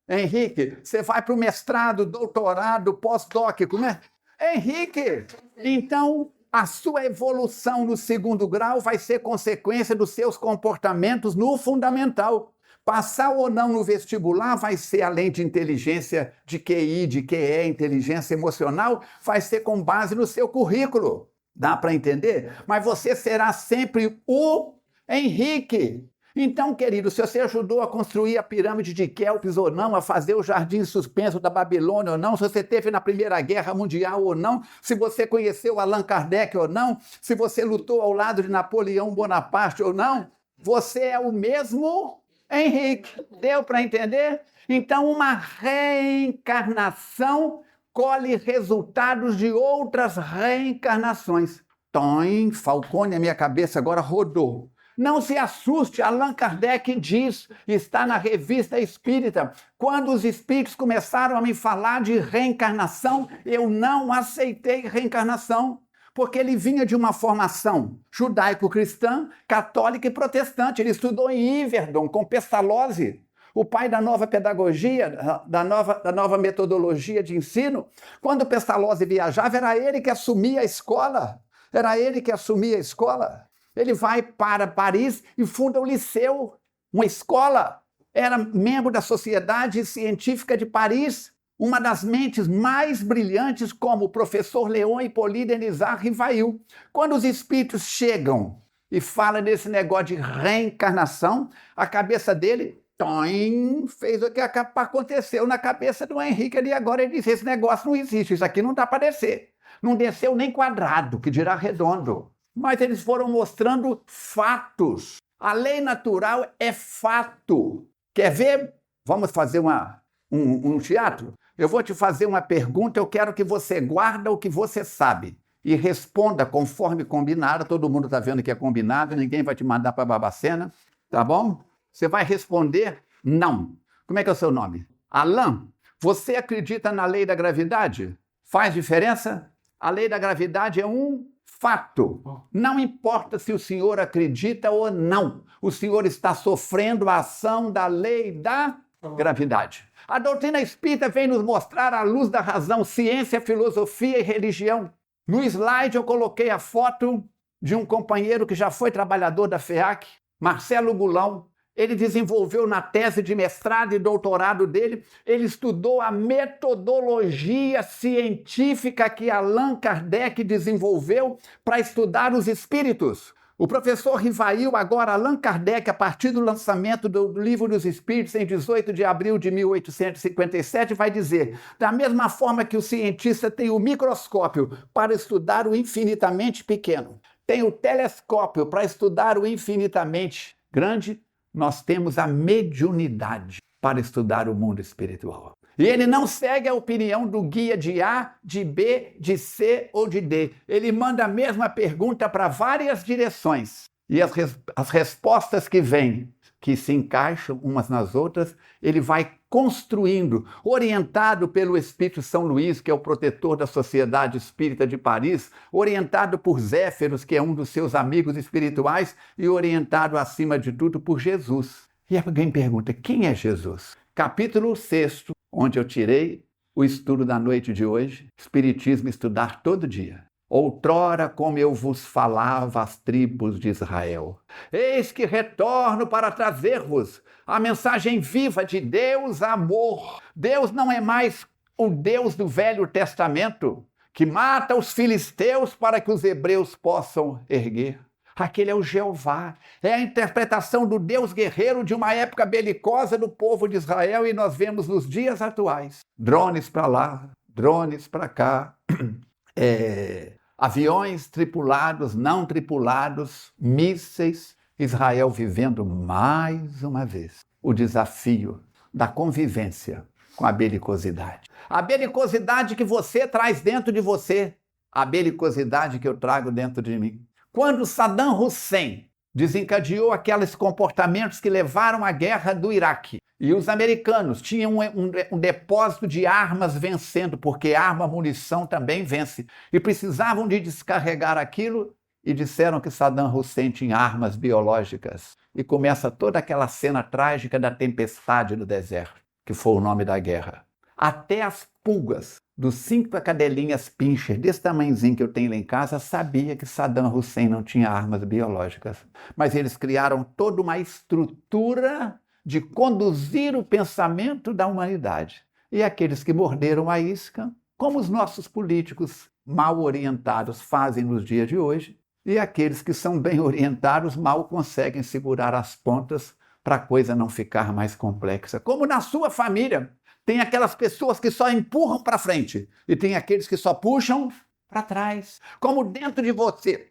Henrique. Você vai para o mestrado, doutorado, pós-doc. Como é? Henrique. Então, a sua evolução no 2º grau vai ser consequência dos seus comportamentos no fundamental. Passar ou não no vestibular vai ser, além de inteligência de QI, de QE, inteligência emocional, vai ser com base no seu currículo. Dá para entender? Mas você será sempre o Henrique. Então, querido, se você ajudou a construir a pirâmide de Quéops ou não, a fazer o jardim suspenso da Babilônia ou não, se você esteve na Primeira Guerra Mundial ou não, se você conheceu Allan Kardec ou não, se você lutou ao lado de Napoleão Bonaparte ou não, você é o mesmo Henrique. Deu para entender? Então, uma reencarnação colhe resultados de outras reencarnações. Tom, Falcone, a minha cabeça agora rodou. Não se assuste, Allan Kardec diz, está na Revista Espírita, quando os espíritos começaram a me falar de reencarnação, eu não aceitei reencarnação, porque ele vinha de uma formação judaico-cristã, católica e protestante. Ele estudou em Iverdon, com Pestalozzi, o pai da nova pedagogia, da nova metodologia de ensino. Quando Pestalozzi viajava, era ele que assumia a escola. Ele vai para Paris e funda o Liceu, uma escola. Era membro da Sociedade Científica de Paris. uma das mentes mais brilhantes como o professor Leon Hippolyte Denisard Rivail. Quando os espíritos chegam e falam desse negócio de reencarnação, a cabeça dele fez o que aconteceu na cabeça do Henrique ali agora. Ele disse, esse negócio não existe, isso aqui não dá para descer. Não desceu nem quadrado, que dirá redondo. Mas eles foram mostrando fatos. A lei natural é fato. Quer ver? Vamos fazer um teatro? Eu vou te fazer uma pergunta, eu quero que você guarde o que você sabe. E responda conforme combinado. Todo mundo está vendo que é combinado, ninguém vai te mandar para Babacena, tá bom? Você vai responder não. Como é que é o seu nome? Alain, você acredita na lei da gravidade? Faz diferença? A lei da gravidade é um fato. Não importa se o senhor acredita ou não. O senhor está sofrendo a ação da lei da gravidade. A doutrina espírita vem nos mostrar à luz da razão, ciência, filosofia e religião. No slide eu coloquei a foto de um companheiro que já foi trabalhador da FEAC, Marcelo Gulão. Ele desenvolveu na tese de mestrado e doutorado dele, ele estudou a metodologia científica que Allan Kardec desenvolveu para estudar os espíritos. O professor Rivail, agora Allan Kardec, a partir do lançamento do Livro dos Espíritos, em 18 de abril de 1857, vai dizer, da mesma forma que o cientista tem o microscópio para estudar o infinitamente pequeno, tem o telescópio para estudar o infinitamente grande, nós temos a mediunidade para estudar o mundo espiritual. E ele não segue a opinião do guia de A, de B, de C ou de D. Ele manda a mesma pergunta para várias direções. E as respostas que vêm, que se encaixam umas nas outras, ele vai construindo, orientado pelo Espírito São Luís, que é o protetor da Sociedade Espírita de Paris, orientado por Zéferos, que é um dos seus amigos espirituais, e orientado, acima de tudo, por Jesus. E alguém pergunta, quem é Jesus? Capítulo 6, onde eu tirei o estudo da noite de hoje, Espiritismo estudar todo dia. Outrora, como eu vos falava às tribos de Israel, eis que retorno para trazer-vos a mensagem viva de Deus amor. Deus não é mais o Deus do Velho Testamento, que mata os filisteus para que os hebreus possam erguer. Aquele é o Jeová, é a interpretação do Deus guerreiro de uma época belicosa do povo de Israel, e nós vemos nos dias atuais, drones para lá, drones para cá, aviões tripulados, não tripulados, mísseis, Israel vivendo mais uma vez o desafio da convivência com a belicosidade. A belicosidade que você traz dentro de você, a belicosidade que eu trago dentro de mim. Quando Saddam Hussein desencadeou aqueles comportamentos que levaram à guerra do Iraque, e os americanos tinham um depósito de armas vencendo, porque arma, munição também vence, e precisavam de descarregar aquilo, e disseram que Saddam Hussein tinha armas biológicas. E começa toda aquela cena trágica da tempestade no deserto, que foi o nome da guerra. Até as pulgas dos 5 cadelinhas pincher, desse tamanhozinho que eu tenho lá em casa, sabia que Saddam Hussein não tinha armas biológicas. Mas eles criaram toda uma estrutura de conduzir o pensamento da humanidade. E aqueles que morderam a isca, como os nossos políticos mal orientados fazem nos dias de hoje, e aqueles que são bem orientados mal conseguem segurar as pontas para a coisa não ficar mais complexa. Como na sua família, tem aquelas pessoas que só empurram para frente e tem aqueles que só puxam para trás. Como dentro de você.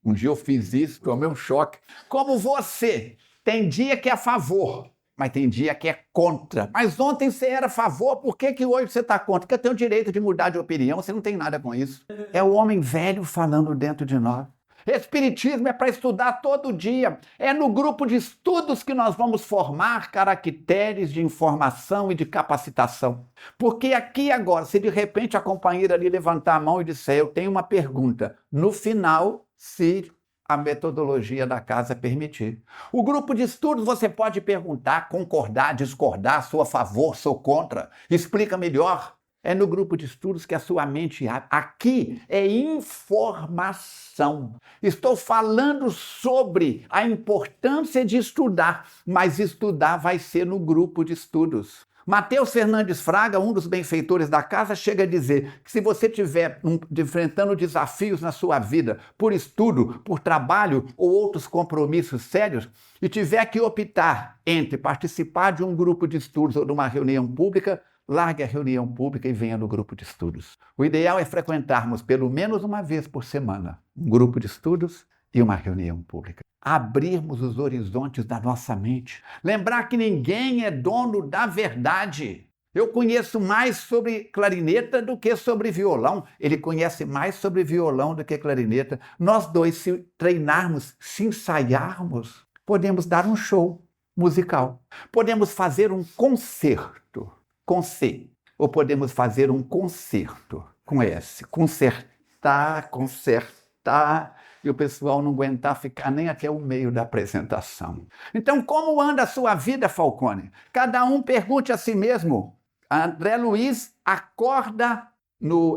Um dia eu fiz isso, tomei um choque. Como você tem dia que é a favor, mas tem dia que é contra. Mas ontem você era a favor, por que hoje você está contra? Porque eu tenho o direito de mudar de opinião, você não tem nada com isso. É o homem velho falando dentro de nós. Espiritismo é para estudar todo dia. É no grupo de estudos que nós vamos formar caracteres de informação e de capacitação. Porque aqui agora, se de repente a companheira ali levantar a mão e disser, eu tenho uma pergunta, no final, se a metodologia da casa permitir. O grupo de estudos você pode perguntar, concordar, discordar, sou a favor, sou contra, explica melhor. É no grupo de estudos que a sua mente abre. Aqui é informação. Estou falando sobre a importância de estudar, mas estudar vai ser no grupo de estudos. Mateus Fernandes Fraga, um dos benfeitores da casa, chega a dizer que se você estiver enfrentando desafios na sua vida, por estudo, por trabalho ou outros compromissos sérios, e tiver que optar entre participar de um grupo de estudos ou de uma reunião pública, largue a reunião pública e venha no grupo de estudos. O ideal é frequentarmos pelo menos uma vez por semana um grupo de estudos e uma reunião pública. Abrirmos os horizontes da nossa mente. Lembrar que ninguém é dono da verdade. Eu conheço mais sobre clarineta do que sobre violão. Ele conhece mais sobre violão do que clarineta. Nós dois, se treinarmos, se ensaiarmos, podemos dar um show musical. Podemos fazer um concerto com C. Ou podemos fazer um concerto com S. Concertar, consertar. E o pessoal não aguentar ficar nem até o meio da apresentação. Então, como anda a sua vida, Falcone? Cada um pergunte a si mesmo. André Luiz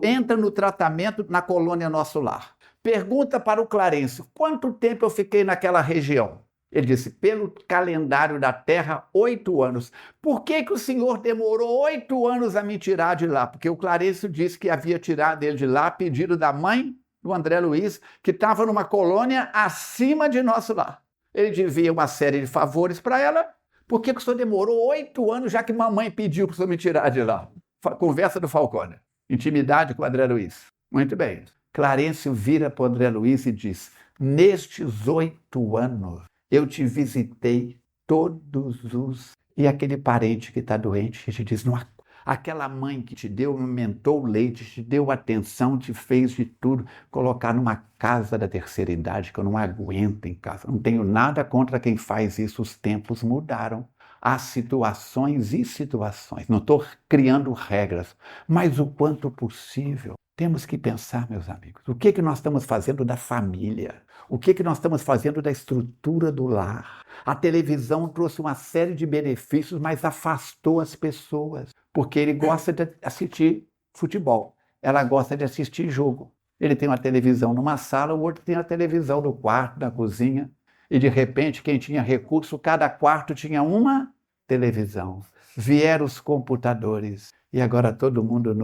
entra no tratamento na colônia Nosso Lar. Pergunta para o Clarencio, quanto tempo eu fiquei naquela região? Ele disse, pelo calendário da Terra, 8 anos. Por que o senhor demorou 8 anos a me tirar de lá? Porque o Clarencio disse que havia tirado ele de lá a pedido da mãe do André Luiz, que estava numa colônia acima de Nosso Lar. Ele devia uma série de favores para ela. Por que o senhor demorou 8 anos, já que mamãe pediu para o senhor me tirar de lá? Conversa do Falcone. Intimidade com o André Luiz. Muito bem. Clarencio vira para o André Luiz e diz, nestes 8 anos, eu te visitei todos os... E aquele parente que está doente, a gente diz, não há... Aquela mãe que te deu, aumentou o leite, te deu atenção, te fez de tudo, colocar numa casa da terceira idade, que eu não aguento em casa. Não tenho nada contra quem faz isso, os tempos mudaram. Há situações e situações. Não estou criando regras, mas o quanto possível. Temos que pensar, meus amigos, o que nós estamos fazendo da família? O que nós estamos fazendo da estrutura do lar? A televisão trouxe uma série de benefícios, mas afastou as pessoas, porque ele gosta de assistir futebol, ela gosta de assistir jogo. Ele tem uma televisão numa sala, o outro tem a televisão no quarto, na cozinha, e de repente, quem tinha recurso, cada quarto tinha uma televisão. Vieram os computadores, e agora todo mundo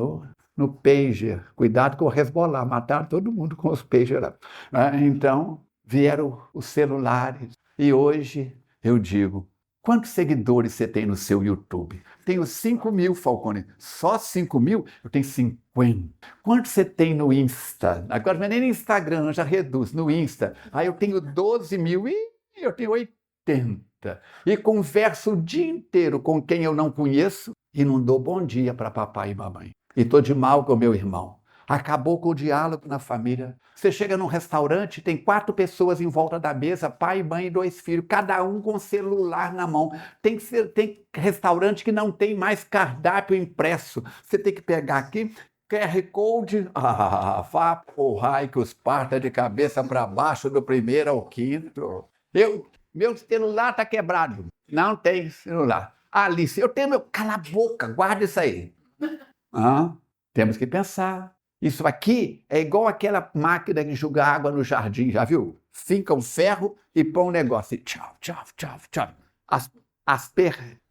no pager. Cuidado com o Hezbollah, mataram todo mundo com os pager lá. Então, vieram os celulares. E hoje, eu digo, quantos seguidores você tem no seu YouTube? Tenho 5 mil, Falcone. Só 5 mil? Eu tenho 50. Quantos você tem no Insta? Agora não é nem no Instagram, já reduz. No Insta. Aí eu tenho 12 mil e eu tenho 80. E converso o dia inteiro com quem eu não conheço e não dou bom dia para papai e mamãe. E estou de mal com meu irmão. Acabou com o diálogo na família. Você chega num restaurante, tem 4 pessoas em volta da mesa, pai, mãe e 2 filhos, cada um com celular na mão. Tem restaurante que não tem mais cardápio impresso. Você tem que pegar aqui, QR Code, vá pro raio que os parta de cabeça para baixo do primeiro ao quinto. Meu celular está quebrado. Não tem celular. Alice, eu tenho meu... Cala a boca, guarda isso aí. Temos que pensar. Isso aqui é igual aquela máquina que joga água no jardim, já viu? Finca um ferro e põe um negócio. E tchau, tchau, tchau, tchau.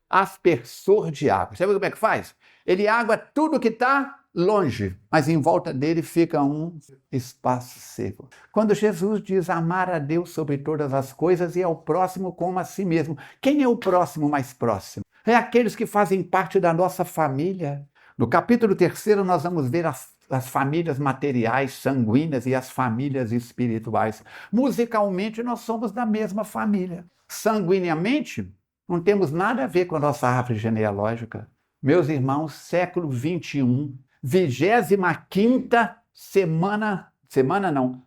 Aspersor de água. Você viu como é que faz? Ele água tudo que está longe, mas em volta dele fica um espaço seco. Quando Jesus diz amar a Deus sobre todas as coisas e ao próximo como a si mesmo, quem é o próximo mais próximo? É aqueles que fazem parte da nossa família. No capítulo 3 nós vamos ver as famílias materiais, sanguíneas e as famílias espirituais. Musicalmente nós somos da mesma família. Sanguineamente não temos nada a ver com a nossa árvore genealógica. Meus irmãos, século 21, 25ª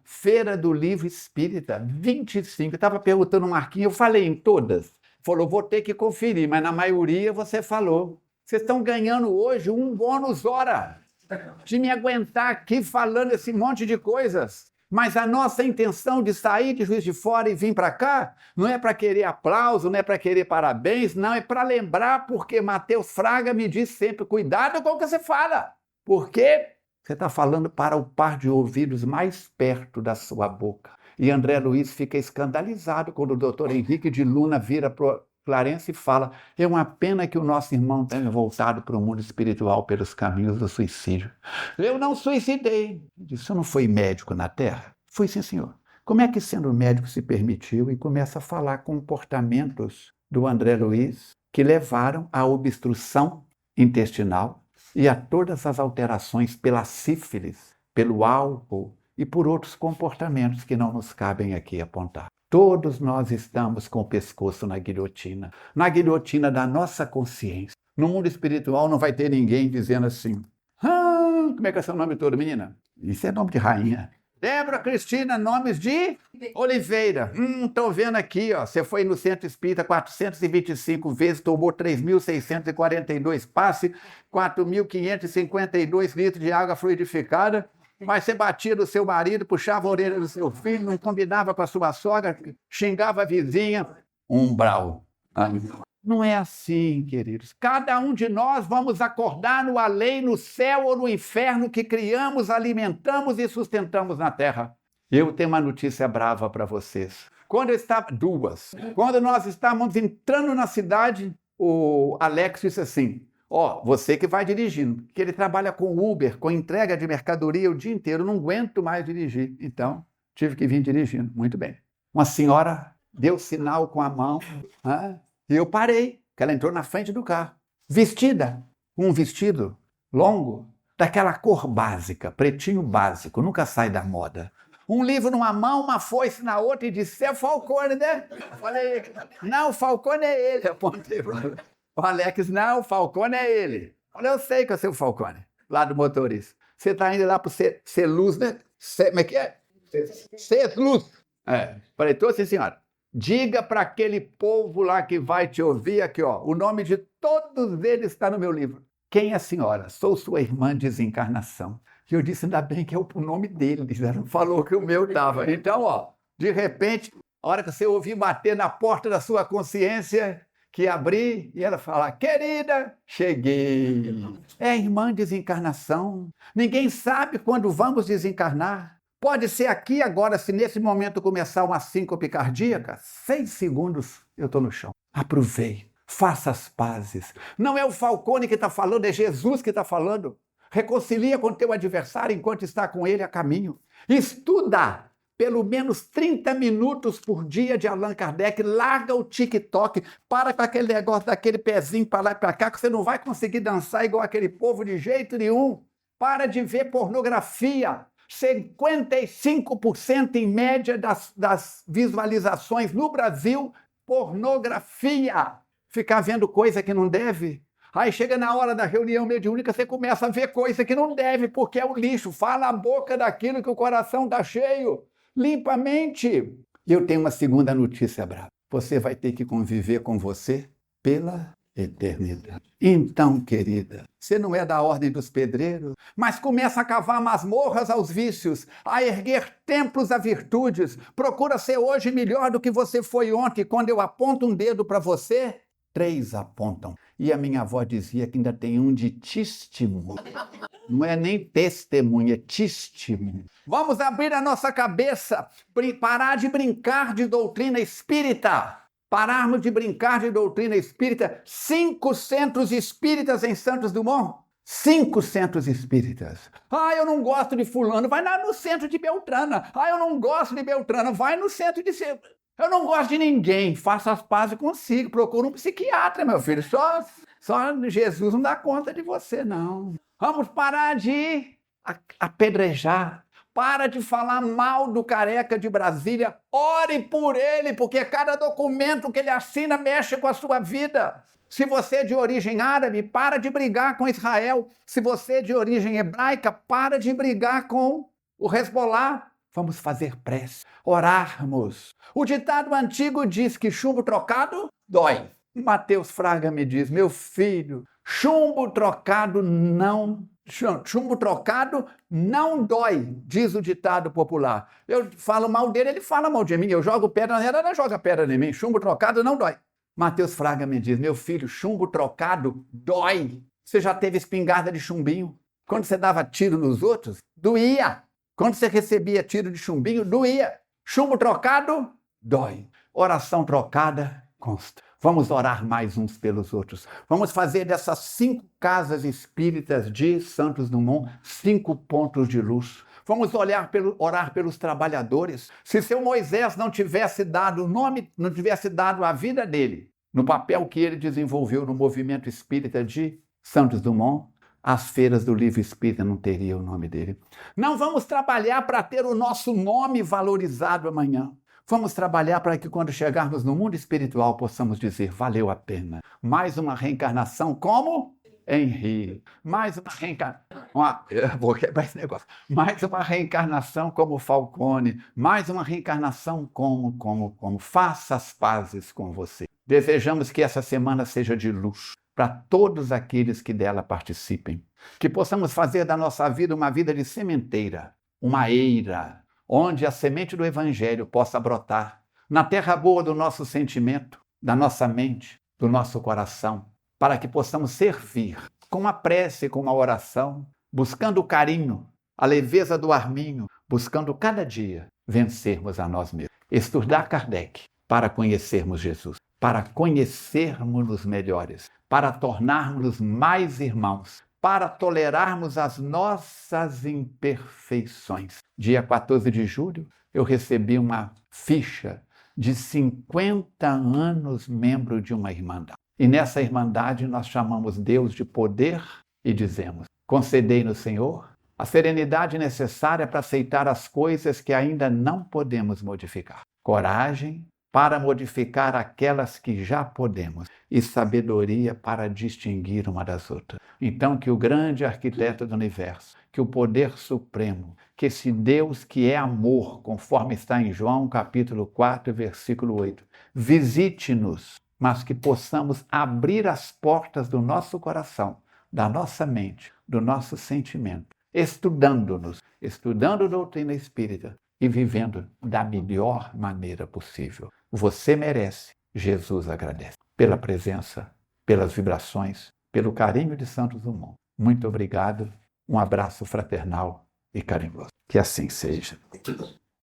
Feira do Livro Espírita, 25. Eu estava perguntando ao Marquinhos, eu falei em todas. Falou, vou ter que conferir, mas na maioria você falou. Vocês estão ganhando hoje um bônus hora de me aguentar aqui falando esse monte de coisas. Mas a nossa intenção de sair de Juiz de Fora e vir para cá não é para querer aplauso, não é para querer parabéns, não, é para lembrar, porque Mateus Fraga me diz sempre, cuidado com o que você fala, porque você está falando para o par de ouvidos mais perto da sua boca. E André Luiz fica escandalizado quando o doutor Henrique de Luna vira para Clarence fala, é uma pena que o nosso irmão tenha voltado para o mundo espiritual pelos caminhos do suicídio. Eu não suicidei. Ele disse, eu não fui médico na Terra? Fui, sim, senhor. Como é que, sendo médico, se permitiu e começa a falar comportamentos do André Luiz que levaram à obstrução intestinal e a todas as alterações pela sífilis, pelo álcool e por outros comportamentos que não nos cabem aqui apontar. Todos nós estamos com o pescoço na guilhotina da nossa consciência. No mundo espiritual não vai ter ninguém dizendo assim, como é que é seu nome todo, menina? Isso é nome de rainha. Débora Cristina, nomes de Oliveira. Tô vendo aqui, ó. Você foi no Centro Espírita 425 vezes, tomou 3.642 passes, 4.552 litros de água fluidificada, mas você batia no seu marido, puxava a orelha do seu filho, não combinava com a sua sogra, xingava a vizinha. Umbral. Não é assim, queridos. Cada um de nós vamos acordar no além, no céu ou no inferno que criamos, alimentamos e sustentamos na terra. Eu tenho uma notícia brava para vocês. Quando nós estávamos entrando na cidade, o Alex disse assim, você que vai dirigindo, que ele trabalha com Uber, com entrega de mercadoria o dia inteiro, não aguento mais dirigir. Então, tive que vir dirigindo. Muito bem. Uma senhora deu sinal com a mão, e eu parei, que ela entrou na frente do carro, vestida, um vestido longo, daquela cor básica, pretinho básico, nunca sai da moda. Um livro numa mão, uma foice na outra, e disse, é Falcone, né? Falei, não, Falcone é ele. Apontei para o Alex, não, Falcone é ele. Falei, eu sei que é o seu Falcone, lá do motorista. Você está indo lá para o Celuz, né? Como é que é? Celuz. Falei, tô sim, senhora. Diga para aquele povo lá que vai te ouvir aqui, o nome de todos eles está no meu livro. Quem é a senhora? Sou sua irmã desencarnação. E eu disse, ainda bem que é o nome dele, ela não falou que o meu estava. Então, de repente, a hora que você ouvir bater na porta da sua consciência, que abrir e ela falar, querida, cheguei. É a irmã desencarnação. Ninguém sabe quando vamos desencarnar. Pode ser aqui agora, se nesse momento começar uma síncope cardíaca, 6 segundos eu estou no chão. Aproveite, faça as pazes. Não é o Falcone que está falando, é Jesus que está falando. Reconcilia com teu adversário enquanto está com ele a caminho. Estuda pelo menos 30 minutos por dia de Allan Kardec, larga o TikTok, para com aquele negócio daquele pezinho para lá e para cá, que você não vai conseguir dançar igual aquele povo de jeito nenhum. Para de ver pornografia. 55% em média das visualizações no Brasil, pornografia. Ficar vendo coisa que não deve. Aí chega na hora da reunião mediúnica, você começa a ver coisa que não deve, porque é o lixo. Fala a boca daquilo que o coração está cheio. Limpa a mente. E eu tenho uma segunda notícia brava. Você vai ter que conviver com você pela eternidade. Então, querida, você não é da ordem dos pedreiros, mas começa a cavar masmorras aos vícios, a erguer templos a virtudes. Procura ser hoje melhor do que você foi ontem. Quando eu aponto um dedo para você, 3 apontam. E a minha avó dizia que ainda tem um de testemunho. Não é nem testemunha, é testemunho. Vamos abrir a nossa cabeça, parar de brincar de doutrina espírita. Pararmos de brincar de doutrina espírita. 5 centros espíritas em Santos Dumont. 5 centros espíritas. Eu não gosto de fulano, vai lá no centro de Beltrana. Eu não gosto de Beltrana, vai no centro de... Eu não gosto de ninguém, faça as pazes consigo, procura um psiquiatra, meu filho. Só Jesus não dá conta de você, não. Vamos parar de apedrejar. Para de falar mal do Careca de Brasília. Ore por ele, porque cada documento que ele assina mexe com a sua vida. Se você é de origem árabe, para de brigar com Israel. Se você é de origem hebraica, para de brigar com o Hezbollah. Vamos fazer prece, orarmos. O ditado antigo diz que chumbo trocado dói. Mateus Fraga me diz, meu filho, chumbo trocado não dói, diz o ditado popular. Eu falo mal dele, ele fala mal de mim. Eu jogo pedra nela, ela joga pedra em mim. Chumbo trocado não dói. Mateus Fraga me diz, meu filho, chumbo trocado dói. Você já teve espingarda de chumbinho? Quando você dava tiro nos outros, doía. Quando você recebia tiro de chumbinho, doía. Chumbo trocado, dói. Oração trocada, consta. Vamos orar mais uns pelos outros. Vamos fazer dessas 5 casas espíritas de Santos Dumont 5 pontos de luz. Vamos orar pelos trabalhadores. Se seu Moisés não tivesse dado o nome, não tivesse dado a vida dele no papel que ele desenvolveu no movimento espírita de Santos Dumont, as feiras do livro espírita não teriam o nome dele. Não vamos trabalhar para ter o nosso nome valorizado amanhã. Vamos trabalhar para que quando chegarmos no mundo espiritual possamos dizer, valeu a pena. Mais uma reencarnação como Henri. Mais uma reencarnação. Vou quebrar esse negócio. Mais uma reencarnação como Falcone. Mais uma reencarnação como. Faça as pazes com você. Desejamos que essa semana seja de luz para todos aqueles que dela participem. Que possamos fazer da nossa vida uma vida de sementeira, uma eira, onde a semente do Evangelho possa brotar na terra boa do nosso sentimento, da nossa mente, do nosso coração, para que possamos servir com a prece, com a oração, buscando o carinho, a leveza do arminho, buscando cada dia vencermos a nós mesmos. Estudar Kardec para conhecermos Jesus, para conhecermos-nos melhores, para tornarmos mais irmãos, para tolerarmos as nossas imperfeições. Dia 14 de julho, eu recebi uma ficha de 50 anos membro de uma irmandade. E nessa irmandade nós chamamos Deus de poder e dizemos, concedei-nos, Senhor, a serenidade necessária para aceitar as coisas que ainda não podemos modificar. Coragem para modificar aquelas que já podemos e sabedoria para distinguir uma das outras. Então que o grande arquiteto do universo, que o poder supremo, que esse Deus que é amor, conforme está em João capítulo 4, versículo 8, visite-nos, mas que possamos abrir as portas do nosso coração, da nossa mente, do nosso sentimento, estudando-nos, estudando a doutrina espírita e vivendo da melhor maneira possível. Você merece, Jesus agradece pela presença, pelas vibrações, pelo carinho de Santos Dumont. Muito obrigado, um abraço fraternal e carinhoso. Que assim seja.